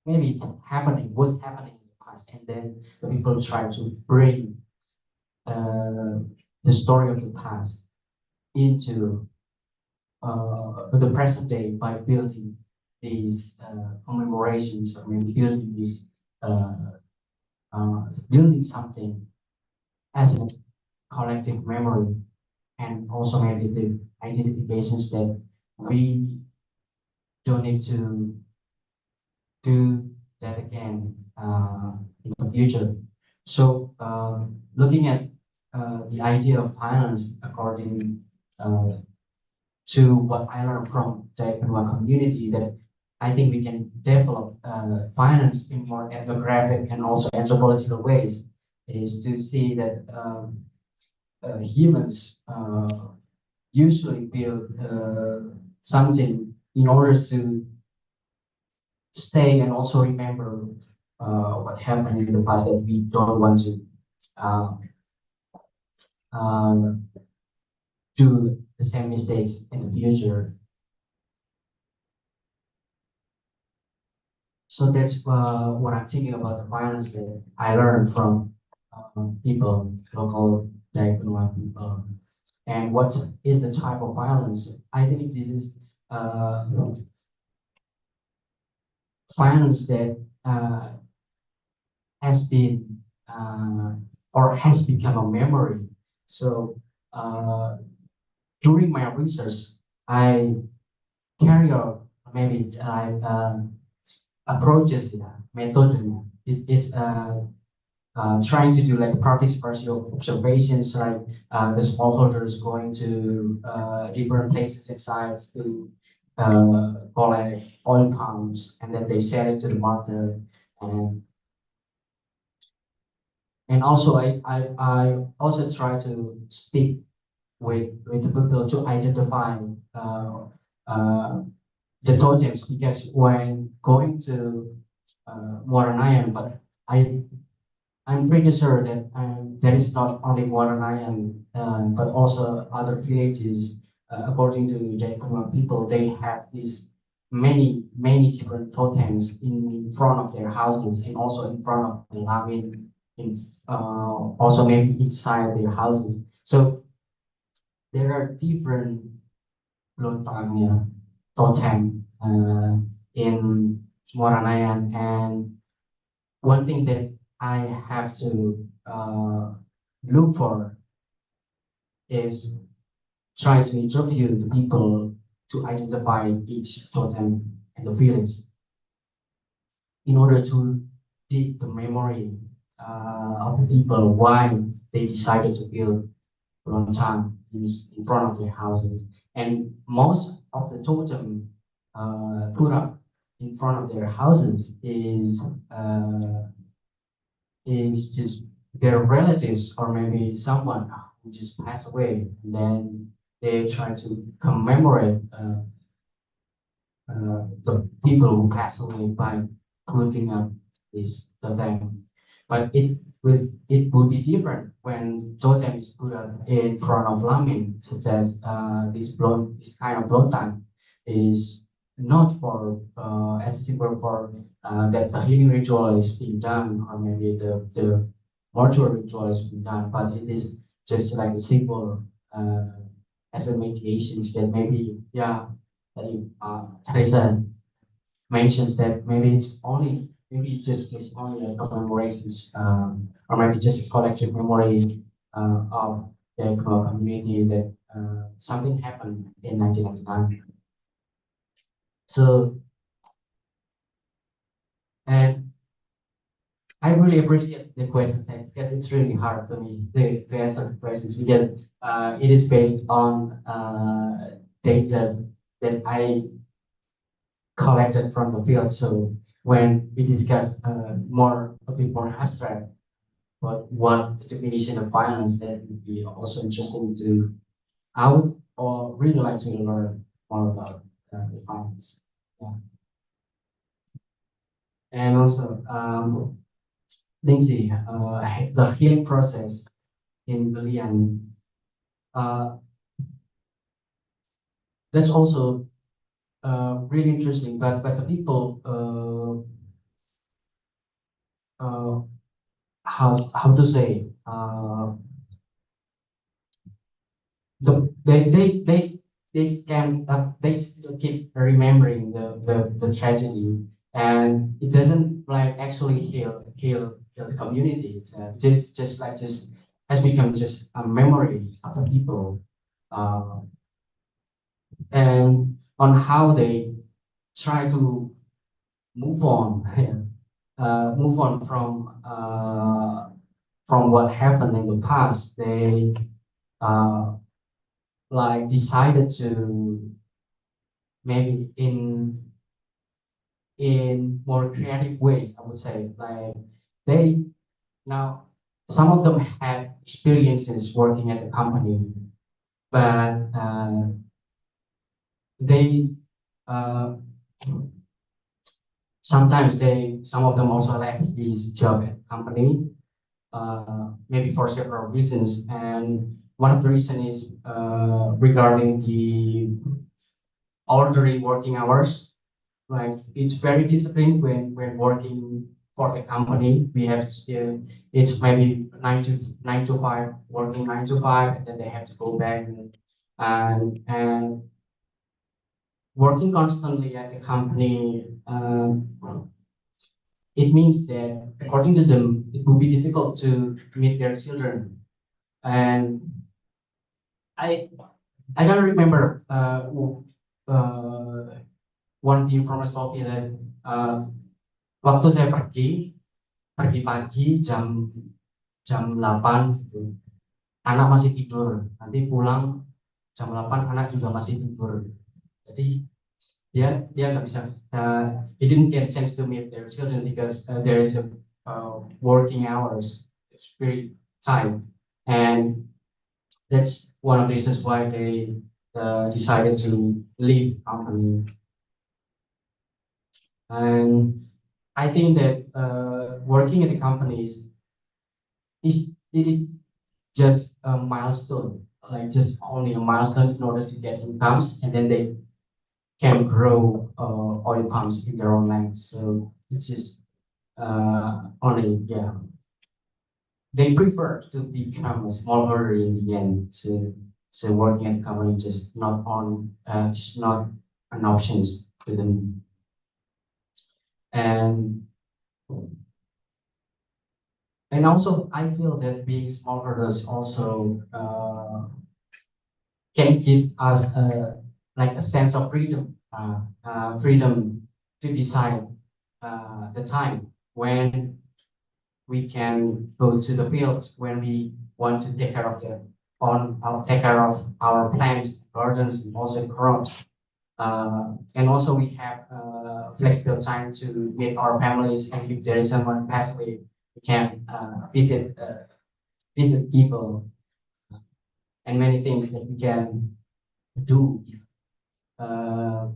maybe it's happening, was happening in the past, and then the people try to bring the story of the past into the present day by building these commemorations, or maybe building this uh, building something as a collective memory, and also maybe the identifications that we don't need to do that again in the future. So looking at the idea of violence according to what I learned from the Dayak Benuaq community, that I think we can develop finance in more ethnographic and also anthropological ways, is to see that humans usually build something in order to stay and also remember what happened in the past, that we don't want to uh, uh, do the same mistakes in the future. So that's what I'm thinking about the violence that I learned from people, local Dayak Benuaq people. And what is the type of violence? I think this is violence that has been or has become a memory. So during my research, I carry out maybe approaches, yeah, method. It's trying to do like participatory observations, like the smallholders going to different places and sites to collect oil palms, and then they sell it to the market. And also I also try to speak with the people to identify the totems, because when going to Moranayan, but I'm pretty sure that there is not only Moranayan, but also other villages. According to Jaipur people, they have these many different totems in front of their houses, and also in front of the lamin, in also maybe inside their houses. So there are different bloontakng, yeah, totem in Moranayan, and one thing that I have to look for is try to interview the people to identify each totem in the village in order to dig the memory of the people, why they decided to build bloontakng in front of their houses. And most of the totem put up in front of their houses is just their relatives, or maybe someone who just passed away. And then they try to commemorate the people who passed away by putting up this totem. But it would be different when totem is put up in front of lamin, such as this kind of bloontakng is not for as a symbol for that the healing ritual is being done, or maybe the mortuary ritual is being done, but it is just like a symbol as a mediation that maybe, yeah, Teresa mentions that maybe it's just only a commemorations, or maybe just a collective memory of the community that something happened in 1999. So, and I really appreciate the questions because it's really hard to me to answer the questions because it is based on data that I collected from the field. So when we discuss a bit more abstract, but what the definition of violence, that would be also interesting to. I would or really like to learn more about the violence. Yeah. And also, Lindsay, the healing process in Belian, uh, that's also really interesting. But the people, how to say, they can they still keep remembering the tragedy, and it doesn't like actually heal the community. It's just has become just a memory of the people, uh, and on how they try to move on, move on from what happened in the past. They uh, like decided to maybe in more creative ways, I would say. Like they now some of them had experiences working at the company, but they uh, sometimes some of them also left his job at the company, maybe for several reasons. And one of the reasons is regarding the ordinary working hours. Like it's very disciplined when working for the company. We have it's maybe 9 to 5, working 9 to 5, and then they have to go back and working constantly at the company. It means that according to them, it will be difficult to meet their children. And I I don't remember one of the informers told me that waktu saya pergi pagi jam jam 8 gitu, anak masih tidur. Nanti pulang jam 8 anak juga masih tidur. Jadi dia nggak bisa. He didn't get a chance to meet their children because there is a working hours. It's very tight, and that's one of the reasons why they decided to leave the company. And I think that working at the companies it is just a milestone, like just only a milestone in order to get incomes, and then they can grow oil palms in their own land. So it's just only they prefer to become a smallholder in the end to working at the company just not an option to them. And also I feel that being smallholders also can give us like a sense of freedom, freedom to decide the time when we can go to the fields, when we want to take care of take care of our plants, gardens, and also crops. And also we have flexible time to meet our families, and if there is someone passed away, we can visit people, and many things that we can do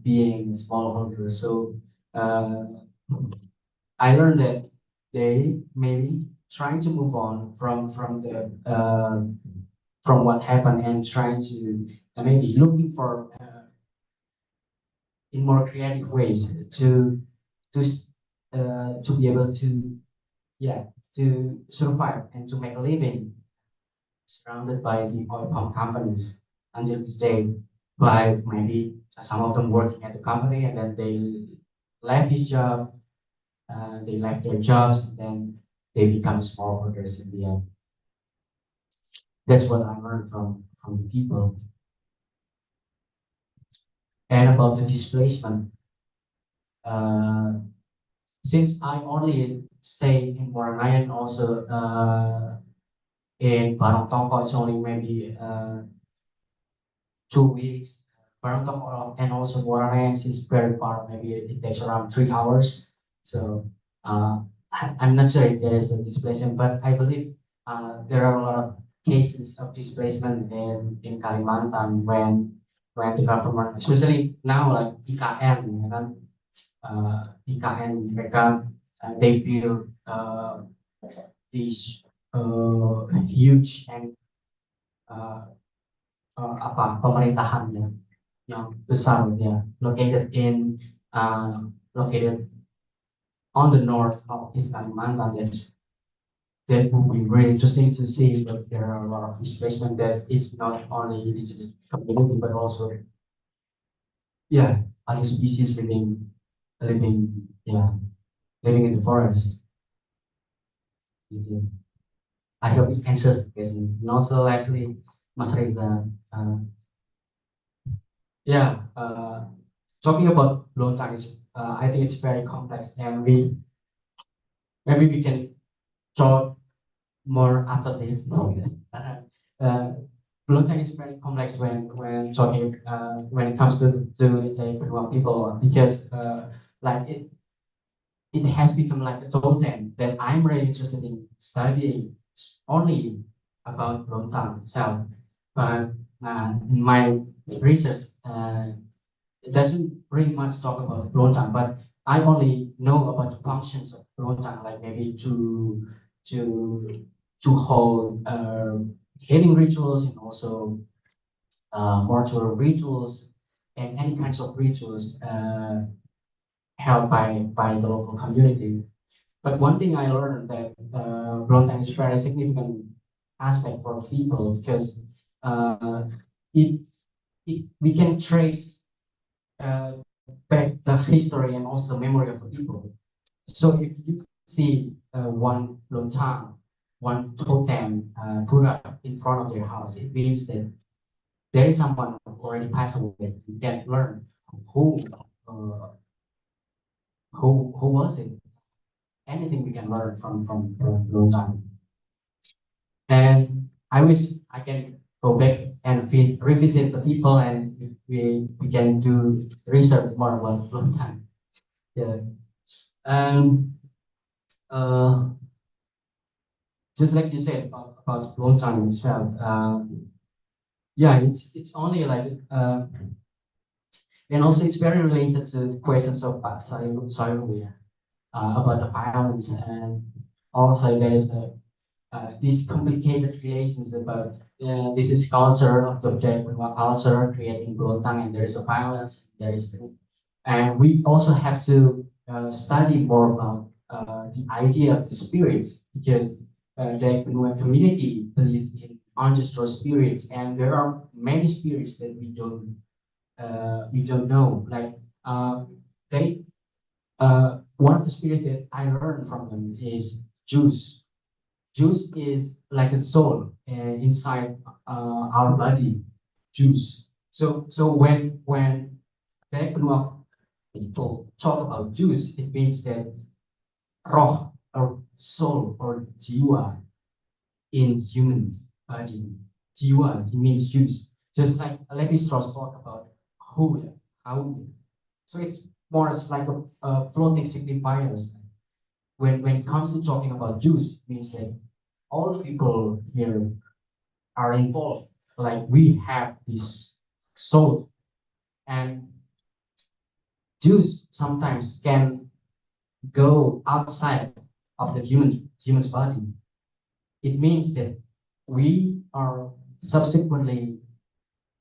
being smallholder. So I learned that they maybe trying to move on from what happened and trying to maybe looking for in more creative ways to be able to to survive and to make a living surrounded by the oil palm companies until this day, by maybe some of them working at the company and then they left his job, they left their jobs, and then they become smallholders in the end. That's what I learned from the people. And about the displacement, since I only stay in Borneo and also in Barong Tongko, it's only maybe 2 weeks. Barong Tongko and also Borneo is very far. Maybe it takes around 3 hours. So I'm not sure if there is a displacement, but I believe there are a lot of cases of displacement in Kalimantan when the government, especially now like IKN, ya kan, IKN mereka they build these huge and apa pemerintahan yang besar ya located on the north of East Kalimantan. That would be really interesting to see, but there are a lot of displacement that is not only indigenous community but also other species living in the forest. Gitu. I hope it answers the question. And also lastly, Mas Reza, talking about bloontakng is I think it's very complex, and maybe we can talk more after this. Bloontakng is very complex when talking when it comes to the Benuaq people, because like it has become like a totem that I'm really interested in studying only about bloontakng itself. But my research it doesn't really much talk about bloontakng, but I only know about the functions of bloontakng, like maybe to hold healing rituals and also mortuary rituals and any kinds of rituals held by the local community. But one thing I learned that bloontakng is a very significant aspect for people, because it we can trace back the history and also the memory of the people. So if you see one bloontakng, one totem put up in front of their house, it means that there is someone who already passed away. You can learn who uh, who was it. Anything we can learn from bloontakng. And I wish I can go back and revisit the people, and we can do research more about bloontakng. Yeah. And just like you said about bloontakng as well. It's only like and also it's very related to the questions of about the violence, and also there is these complicated relations about this is culture of the Dayak Benuaq culture creating bloontakng, and there is a violence, and we also have to study more about the idea of the spirits, because Dayak Benuaq community believe in ancestral spirits, and there are many spirits that we don't know. Like they one of the spirits that I learned from them is Juice. Juice is like a soul inside our body. Juice. So when Dayak Benuaq people talk about Juice, it means that roh or soul or jiwa in human body. Jiwa, it means Juice. Just like Levi Strauss talk about who, how. So it's more like a floating signifiers. When it comes to talking about Jews, it means that all the people here are involved. Like we have this soul, and Jews sometimes can go outside of the human's body. It means that we are subsequently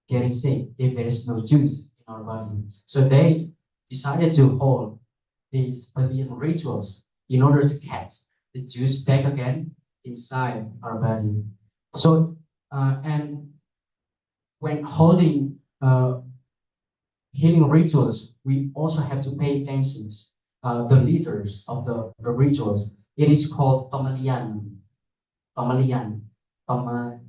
getting sick if there is no juice in our body. So they decided to hold these billion rituals in order to catch the juice back again inside our body. So and when holding healing rituals, we also have to pay attention. The leaders of the rituals, it is called pemelian. Pemelian. Pemelian.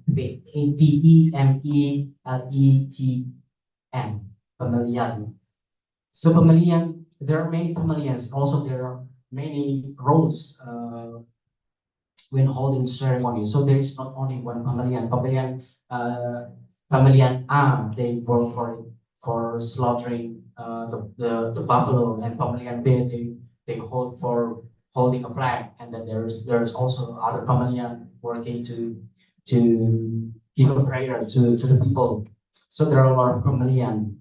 Pemelian. So pemelian, there are many pemelians. Also, there are many roles when holding ceremony. So there is not only one pavilion. Pavilion A, they work for slaughtering the buffalo, and pavilion B, they hold for holding a flag, and then there's also other pavilion working to give a prayer to the people. So there are a lot of pavilion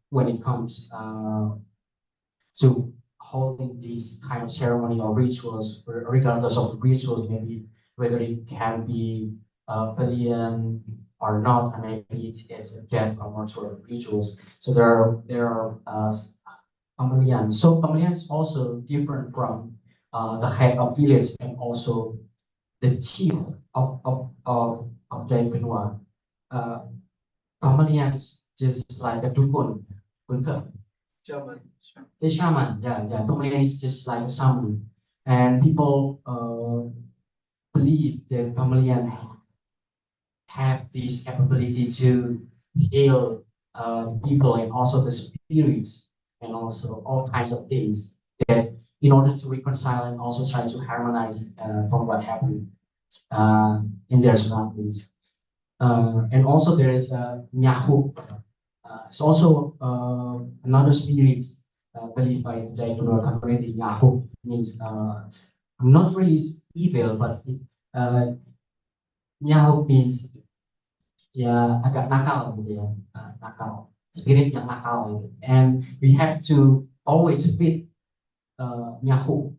when it comes to holding these kind of ceremony or rituals, regardless of the rituals, maybe whether it can be pavilion or not, and maybe it's a death or mortuary rituals. So there are pavilion. So pavilion is also different from the head of village and also the chief of Dayak Benuaq. Pavilions just like a dukun, Shaman. a shaman. Yeah. Pavilion is just like a shaman, and people believe that pavilion have this capability to heal the people and also the spirits and also all kinds of things that in order to reconcile and also try to harmonize from what happened in their surroundings. And also there is Nyahu. It's also another spirit believed by the Dayak Benuaq community. Nyahu means not really evil, but Nyahu means ya agak nakal gitu ya, nakal, spirit yang nakal gitu. And we have to always feed Nyahu,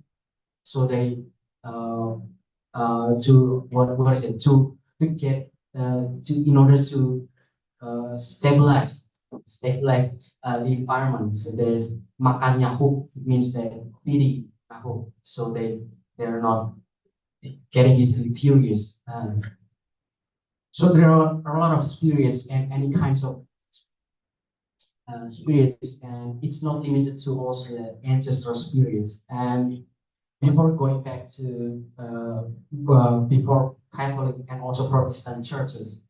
so they to what is it to get to in order to stabilize the environment. So there is makan Nyahu, it means that feeding Nyahu, so they're not getting easily furious. So there are a lot of spirits and any kinds of spirits, and it's not limited to also the ancestral spirits. And before going back to before Catholic and also Protestant churches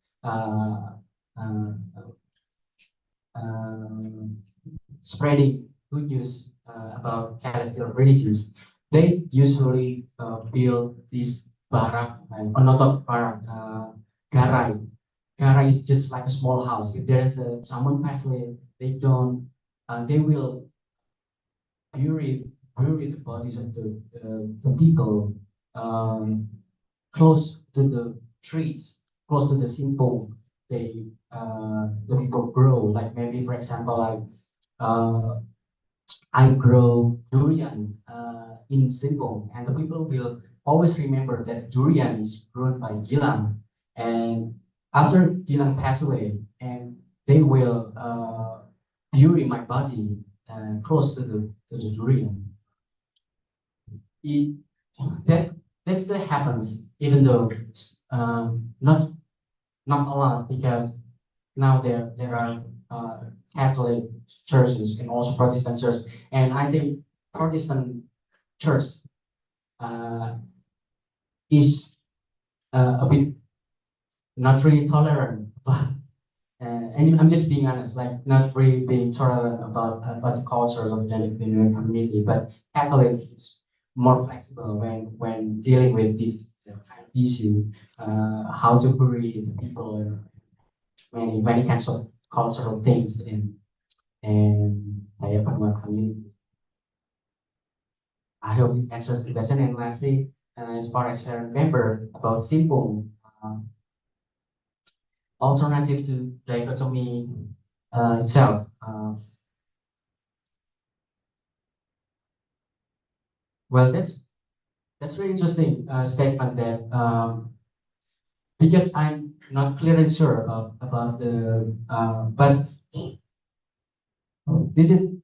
spreading good news about celestial religions, they usually build this barak, or not barak, garai. Garai is just like a small house. If there is someone passed away, they will bury the bodies of the people close to the trees, close to the simpong. The people grow. Like maybe, for example, I grow durian in simpong, and the people will always remember that durian is grown by Gilang. And after Gilang passed away, and they will bury my body close to the durian. That still happens, even though not a lot, because now there are Catholic churches and also Protestant churches, and I think Protestant church is a bit not really tolerant, but and I'm just being honest, like not really being tolerant about the cultures of the Dayak Benuaq community, but Catholic is more flexible when dealing with this kind of issue, how to bury the people, and many kinds of cultural things in Dayak Benuaq community. I hope it answers the question. And lastly, as far as I remember about simpong, alternative to dichotomy itself. Well, that's very interesting statement that because I'm not clearly sure about the but this is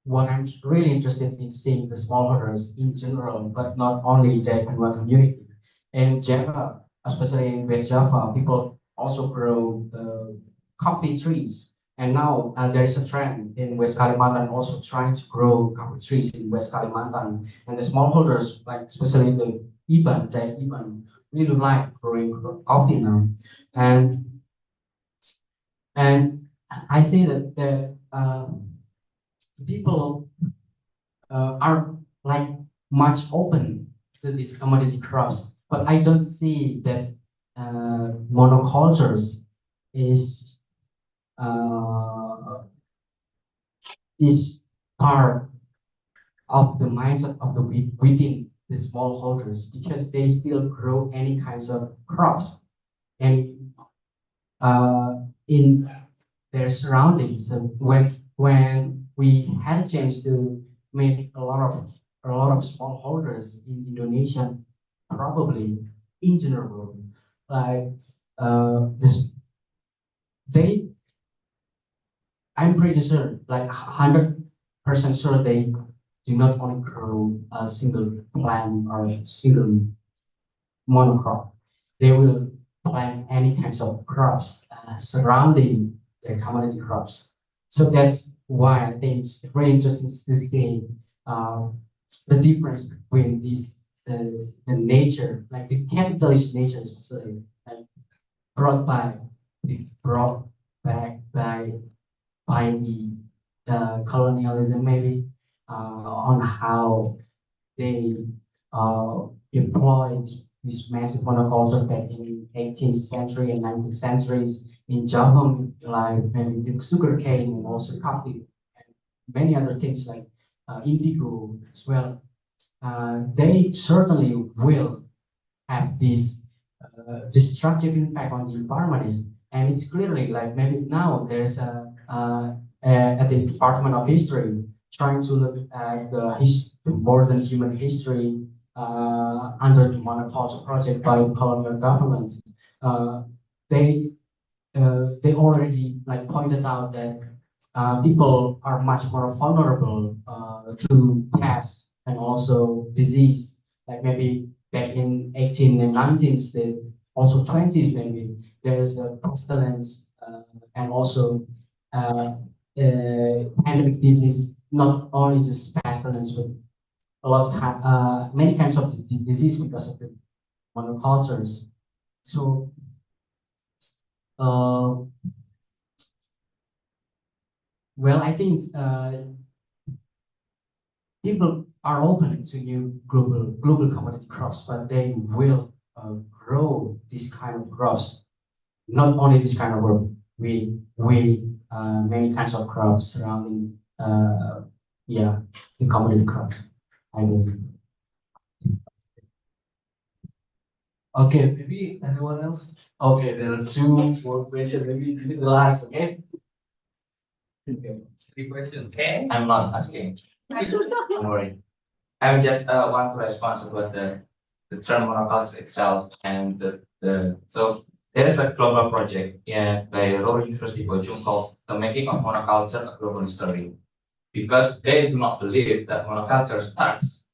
what I'm really interested in seeing the smallholders in general, but not only the Benuaq community. In Java, especially in West Java, people also grow coffee trees. And now there is a trend in West Kalimantan also trying to grow coffee trees in West Kalimantan. And the smallholders, like especially the Iban, really like growing coffee now. And I see that the people are like much open to these commodity crops, but I don't see that monocultures is uh, is part of the mindset of the within the smallholders, because they still grow any kinds of crops and in their surroundings. So when we had a chance to meet a lot of smallholders in Indonesia, probably in general, like this, they, I'm pretty sure, like 100% sure, they do not only grow a single plant or single monocrop. They will plant any kinds of crops surrounding their commodity crops. So that's why I think it's very interesting to see uh, the difference between these the nature, like the capitalist nature, especially like brought by brought back by the colonialism, maybe on how they employed this massive monoculture back in 18th century and 19th centuries in Java, like maybe the sugarcane and also coffee and many other things like indigo as well. They certainly will have this destructive impact on the environment. And it's clearly like maybe now there's at the Department of History trying to look at the more than human history under the monoculture project by the colonial governments. Uh, they already like pointed out that people are much more vulnerable to pests and also disease. Like maybe back in 18 and 19s, also 20s maybe, there's a pestilence and also pandemic disease, not only just pestilence, but a lot of many kinds of disease because of the monocultures. So well, I think people are open to new global commodity crops, but they will grow this kind of crops. Not only this kind of crop, we many kinds of crops surrounding yeah, the commodity crops, I believe. Okay, maybe anyone else? Okay, there are two more questions. Maybe this is the last. Okay. Three questions. Okay, I'm not asking. Don't worry. I just want to respond about the term monoculture itself and so there is a global project by Rural University Bojong called The Making of Monoculture a Global History, because they do not believe that monoculture starts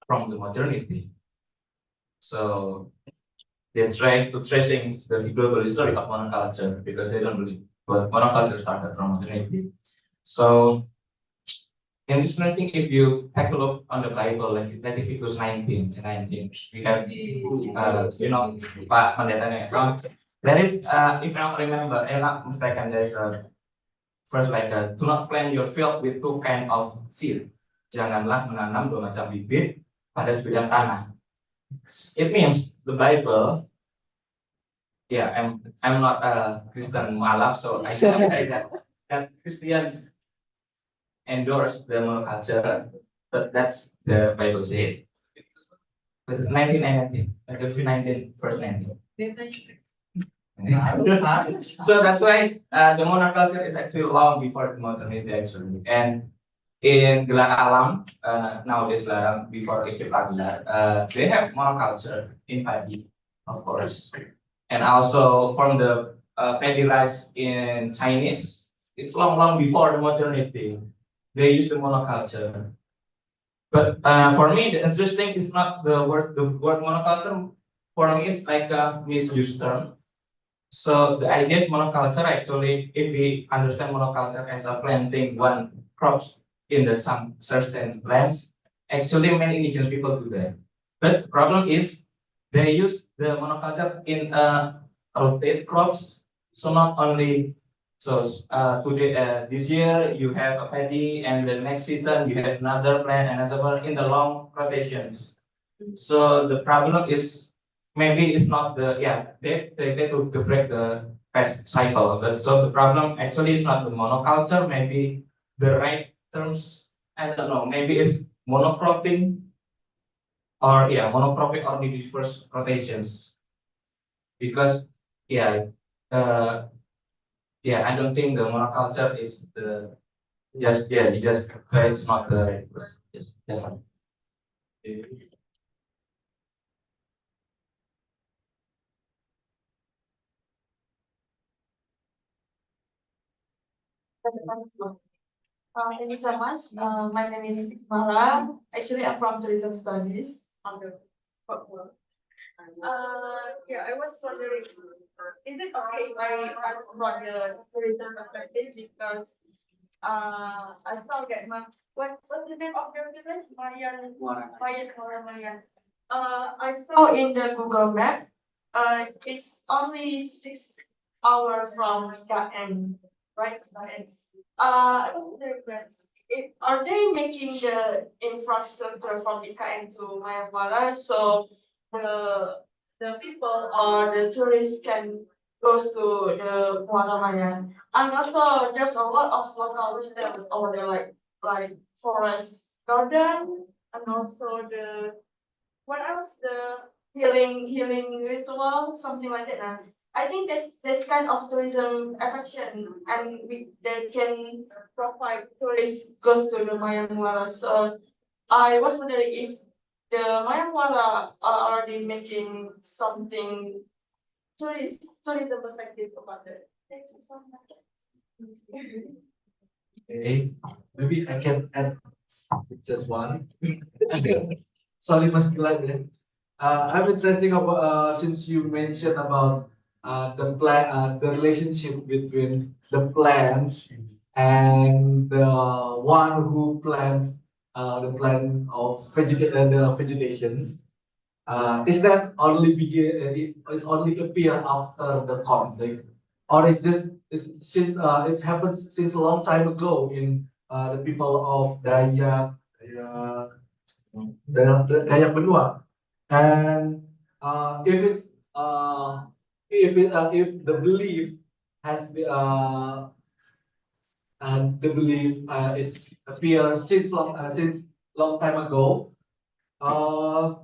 from the modernity. So they try to tracing the global history of monoculture because they don't believe but monoculture started from modernity. So interesting, if you take a look on the Bible, like Leviticus 19, we have, you know, Pak Pendetanya account. There is, if I don't remember, I'm not mistaken, there is a first like, do not plant your field with two kind of seed. Janganlah menanam dua macam bibit pada sebidang tanah. It means the Bible. Yeah, I'm not a Christian mualaf, so I can say that Christians endorse the monoculture, but that's the Bible said. 19 and 19, Leviticus 19, verse 19. So that's why the monoculture is actually long before the modernity actually. And in Gelar Alam, nowadays Gelar before Istiqlal Gelar, they have monoculture in padi, of course. And also from the paddy rice in Chinese, it's long before the modernity. They use the monoculture. But for me, the interesting is not the word monoculture. For me, it's like a misused term. So the idea is monoculture actually, if we understand monoculture as a planting one crops in the some certain lands, actually many indigenous people do that. But the problem is they use the monoculture in rotate crops. So not only So today, this year you have a paddy, and the next season you have another plant, another one in the long rotations. So the problem is maybe it's not the they to break the pest cycle, but so the problem actually is not the monoculture, maybe the right terms, I don't know, maybe it's monocropping or monocropping or the diverse rotations, because yeah uh, I don't think the monoculture is the you just try, it's not the right person. Just one. Thank you so much. My name is Mara. Actually, I'm from tourism studies. Yeah, I was wondering, is it okay if I ask about the tourism perspective? Because I saw that what's the name of your village? Mayan. I saw in the Google map, it's only 6 hours from KN, right? I was wondering, are they making the infrastructure from IKN to Mayapada so the people or the tourists can go to the Muara Maya? And also, there's a lot of local wisdom over there, like forest garden, and also the what else? The healing ritual, something like that. Nah. I think this kind of tourism affection, and they can provide tourists goes to the Mayanwara. So I was wondering if the Mayanwara are already making something tourism perspective about that. Thank you so much. Okay, maybe I can add just one. Sorry, Mas Gilang. I'm interesting about since you mentioned about the relationship between the plant and the one who plant the plant of the vegetations. Is that only is only appear after the conflict, or is this is since it happens since a long time ago in the people of Dayak Benuaq, and if the belief has been and the belief it's appears since long time ago, uh,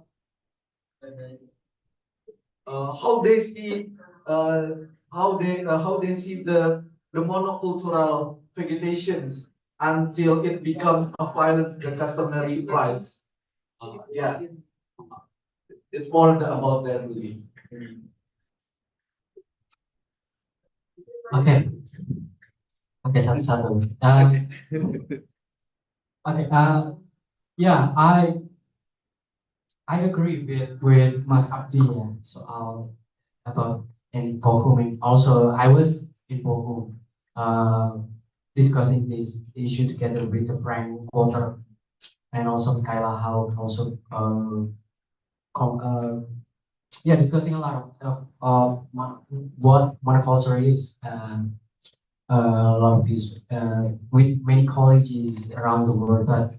how they see how they see the monocultural vegetations until it becomes a violence the customary rights. Yeah, it's more about their belief. Okay. Okay, satu-satu. Okay. Yeah, I agree with Mas Abdi. Yeah. So about in Bochum. And also, I was in Bochum, discussing this issue together with the Frank Walter and also Michaela Howe. Also, discussing a lot of what monoculture is. A lot of these with many colleges around the world, but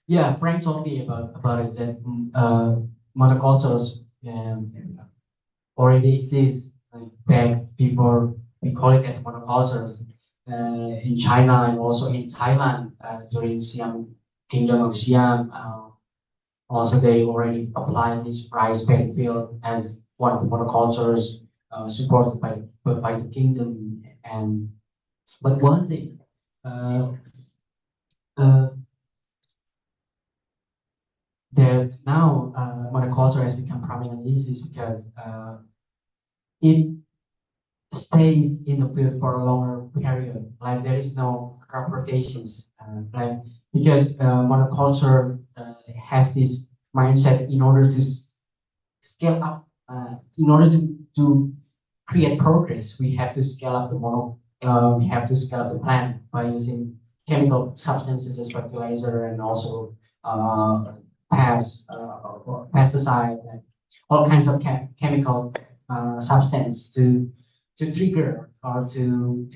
yeah, Frank told me about it that monocultures already exist like back before we call it as monocultures in China and also in Thailand during Siam Kingdom of Siam. Also, they already applied this rice paddy field as one of the monocultures supported by the kingdom. And but one thing, uh, uh, that now monoculture has become prominent is because it stays in the field for a longer period. Like there is no crop rotations, like because monoculture has this mindset in order to scale up, in order to create progress, we have to scale up we have to scale up the plant by using chemical substances as fertilizer and also pesticide and all kinds of chemical substance to trigger are to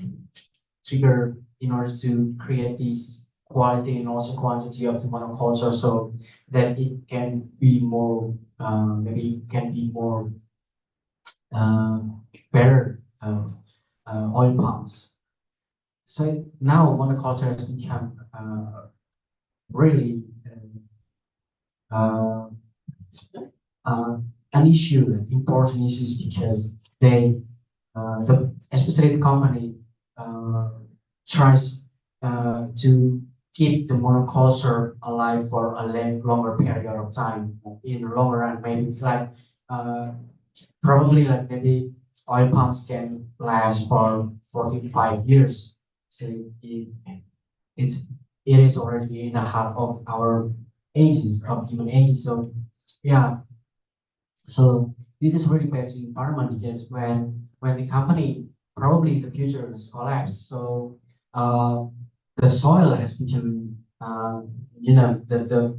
trigger in order to create this quality and also quantity of the monoculture, so that it can be more maybe it can be more better oil palms. So now monoculture has become really an issue, an important issues, because they, especially the company, tries to keep the monoculture alive for a longer period of time. In the long run, maybe like probably like maybe oil palms can last for 45 years. So it's it is already in a half of our ages of human ages. So yeah, so this is really bad to environment, because when the company, probably in the future, has collapsed, so the soil has become you know, the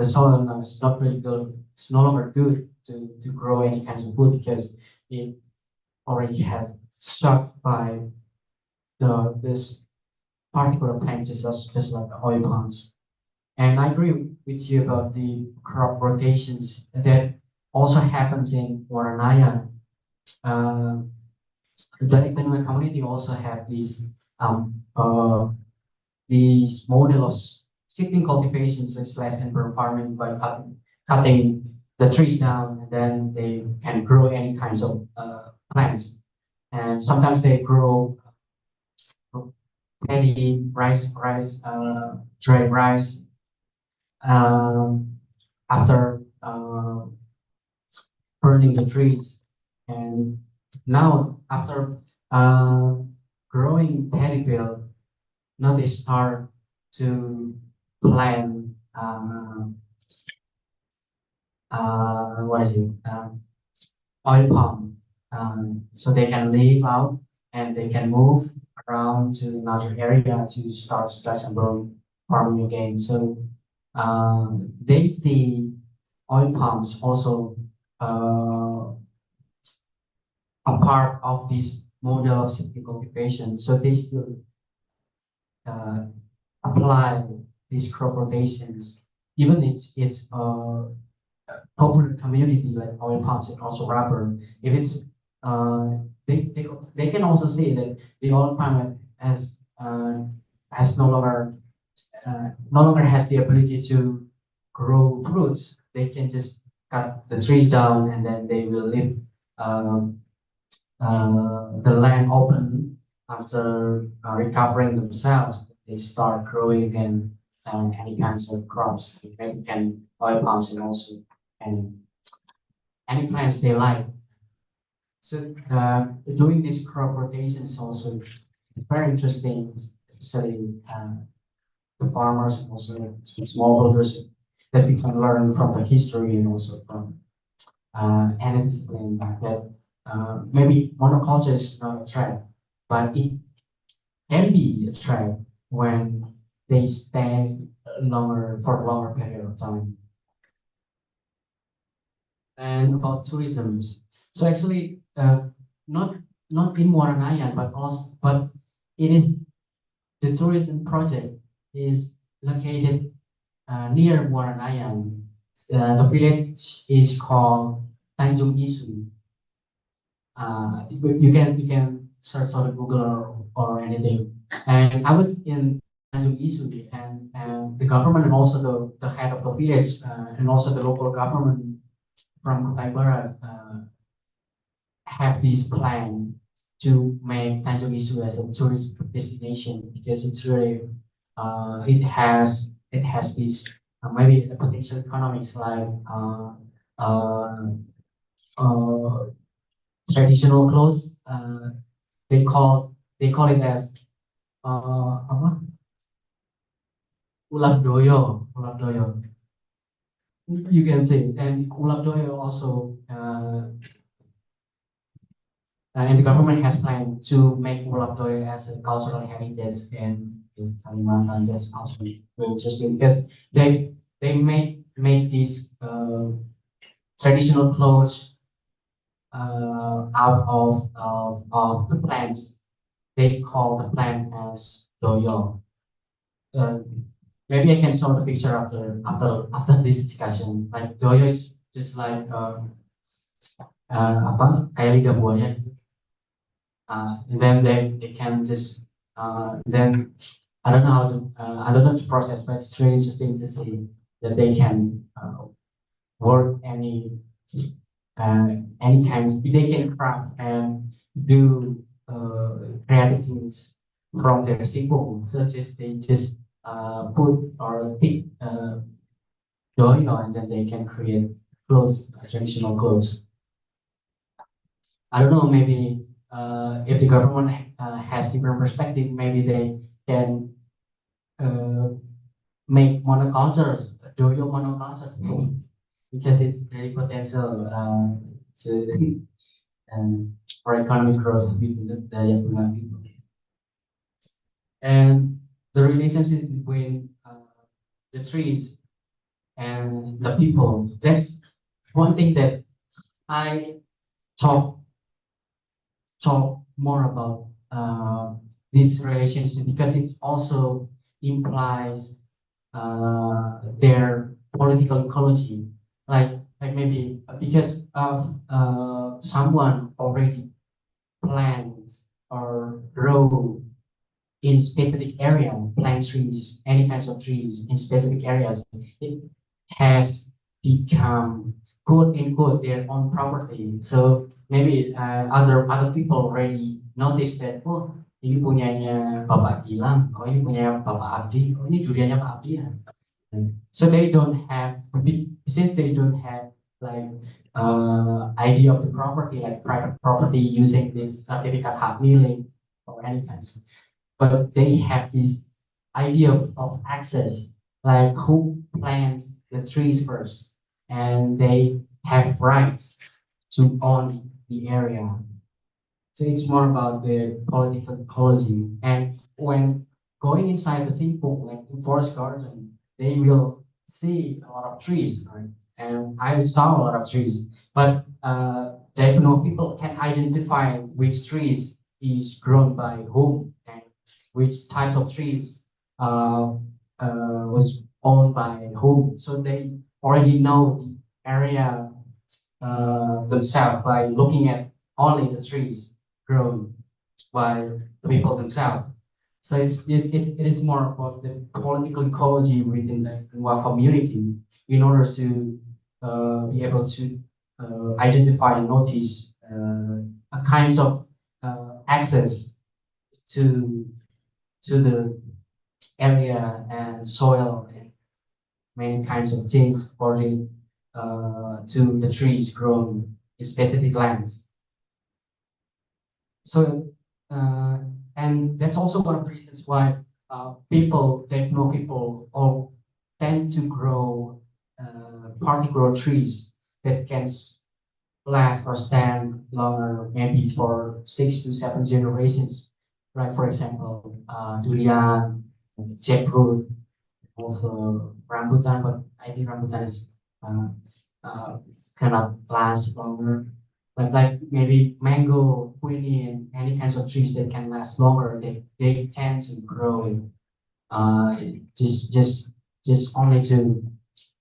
soil now is not really good. It's no longer good to grow any kinds of food, because it already has struck by this particular plant, just like the oil palms. And I agree with you about the crop rotations that also happens in Waranaya. Uh, the Dayak Benuaq community also have these model of seedling cultivation / urban farming, by cutting the trees down, and then they can grow any kinds of plants. And sometimes they grow paddy, dry rice, after burning the trees. And now, after growing paddy field, now they start to plant what is it? Oil palm. So they can live out and they can move around to another area to start slash and burn farming again. So they see oil palms also a part of this model of city cultivation. So they still apply these crop rotations, even it's popular community like oil palms and also rubber. If it's they can also see that the oil palm has no longer has the ability to grow fruits. They can just cut the trees down, and then they will leave the land open after recovering themselves. They start growing again any kinds of crops. They can oil palms and also any plants they like. So doing these crop rotations also very interesting, especially the farmers and also smallholders, that we can learn from the history and also from any discipline that maybe monoculture is not a trend, but it can be a trend when they stay longer for a longer period of time. And about tourism, so actually not in Waranaya, but it is the tourism project is located near Waranaya. The village is called Tanjung Isu. You can search on Google or anything. And I was in Tanjung Isu, and the government and also the head of the village and also the local government from Kutai Barat have this plan to make Tanjung Isu as a tourist destination, because it's really it has this maybe the potential economics like traditional clothes. They call it as apa? Ulap doyo. You can see, and ulap doyo also. And the government has planned to make Ulap Doyo as a cultural heritage in East Kalimantan. That's also very interesting, because they make these traditional clothes out of the plants. They call the plant as doyo. Maybe I can show the picture after this discussion. Like doyo is just like apa kayak lidah buaya gitu. And then they can just then I don't know how to I don't know to process, but it's really interesting to see that they can work any kind. They can craft and do creative things from their sipong, such as they just put or pick doyo and then they can create clothes, traditional clothes. I don't know, maybe if the government has different perspective, maybe they can make monocultures, doyo monocultures, because it's very potential to for economic growth within the Dayak Benuaq people. And the relationship between the trees and the people, that's one thing that I talk more about this relationship, because it also implies their political ecology, like maybe because of someone already plant or grow in specific area, plant trees, any kinds of trees in specific areas, it has become quote unquote their own property. So maybe other people already notice that, oh ini punyanya Bapak Gilang, oh ini punya Bapak Abdi, oh ini duriannya Pak Abdi ya. So they don't have, since they don't have like idea of the property, like private property using this certificate hak milik or any kinds, but they have this idea of access, like who plants the trees first, and they have rights to own the area. So it's more about the political ecology. And when going inside the simpong, like in forest garden, they will see a lot of trees, right? And I saw a lot of trees, but they know people can identify which trees is grown by whom and which types of trees was owned by whom. So they already know the area themselves by looking at only the trees grown by the people themselves. So it is more about the political ecology within the Benuaq community in order to be able to identify and notice a kinds of access to the area and soil and many kinds of things according to the trees grown in specific lands. So, and that's also one of the reasons why people, Benuaq people, all tend to grow party grow trees that can last or stand longer, maybe for 6 to 7 generations. Right, for example, durian, jackfruit, also rambutan, but I think rambutan is cannot last longer. Like maybe mango, quinine, any kinds of trees that can last longer, they tend to grow just only to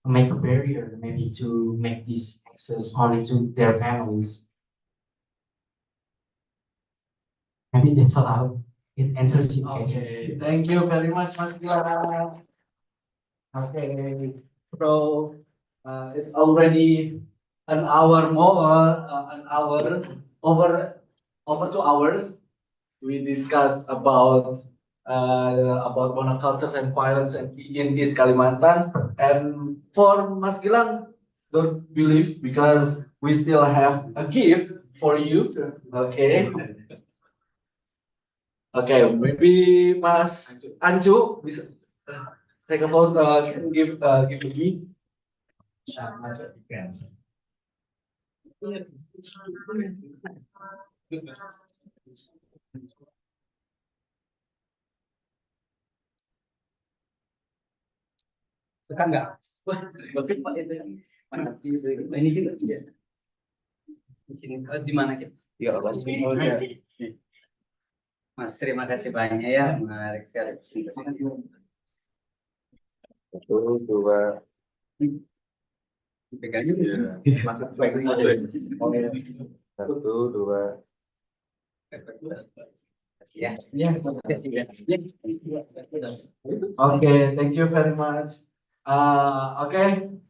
make a barrier, maybe to make this access only to their families. Maybe that's how it answers the question. Okay, thank you very much, Mas Gilang. Okay, so it's already an hour more, an hour over 2 hours. We discuss about monocultures and violence in East Kalimantan. And for Mas Gilang, don't believe, because we still have a gift for you. Okay. Okay, maybe Mas Anju bisa take a photo, can give a gift. Suka nggak? Wah, bagus Pak itu. Ini juga tidak. Di sini, di mana kita? Mas, terima kasih banyak ya, menarik sekali presentasi. Satu, dua. Pegangnya Satu, dua. ya. Okay, thank you very much. Okay,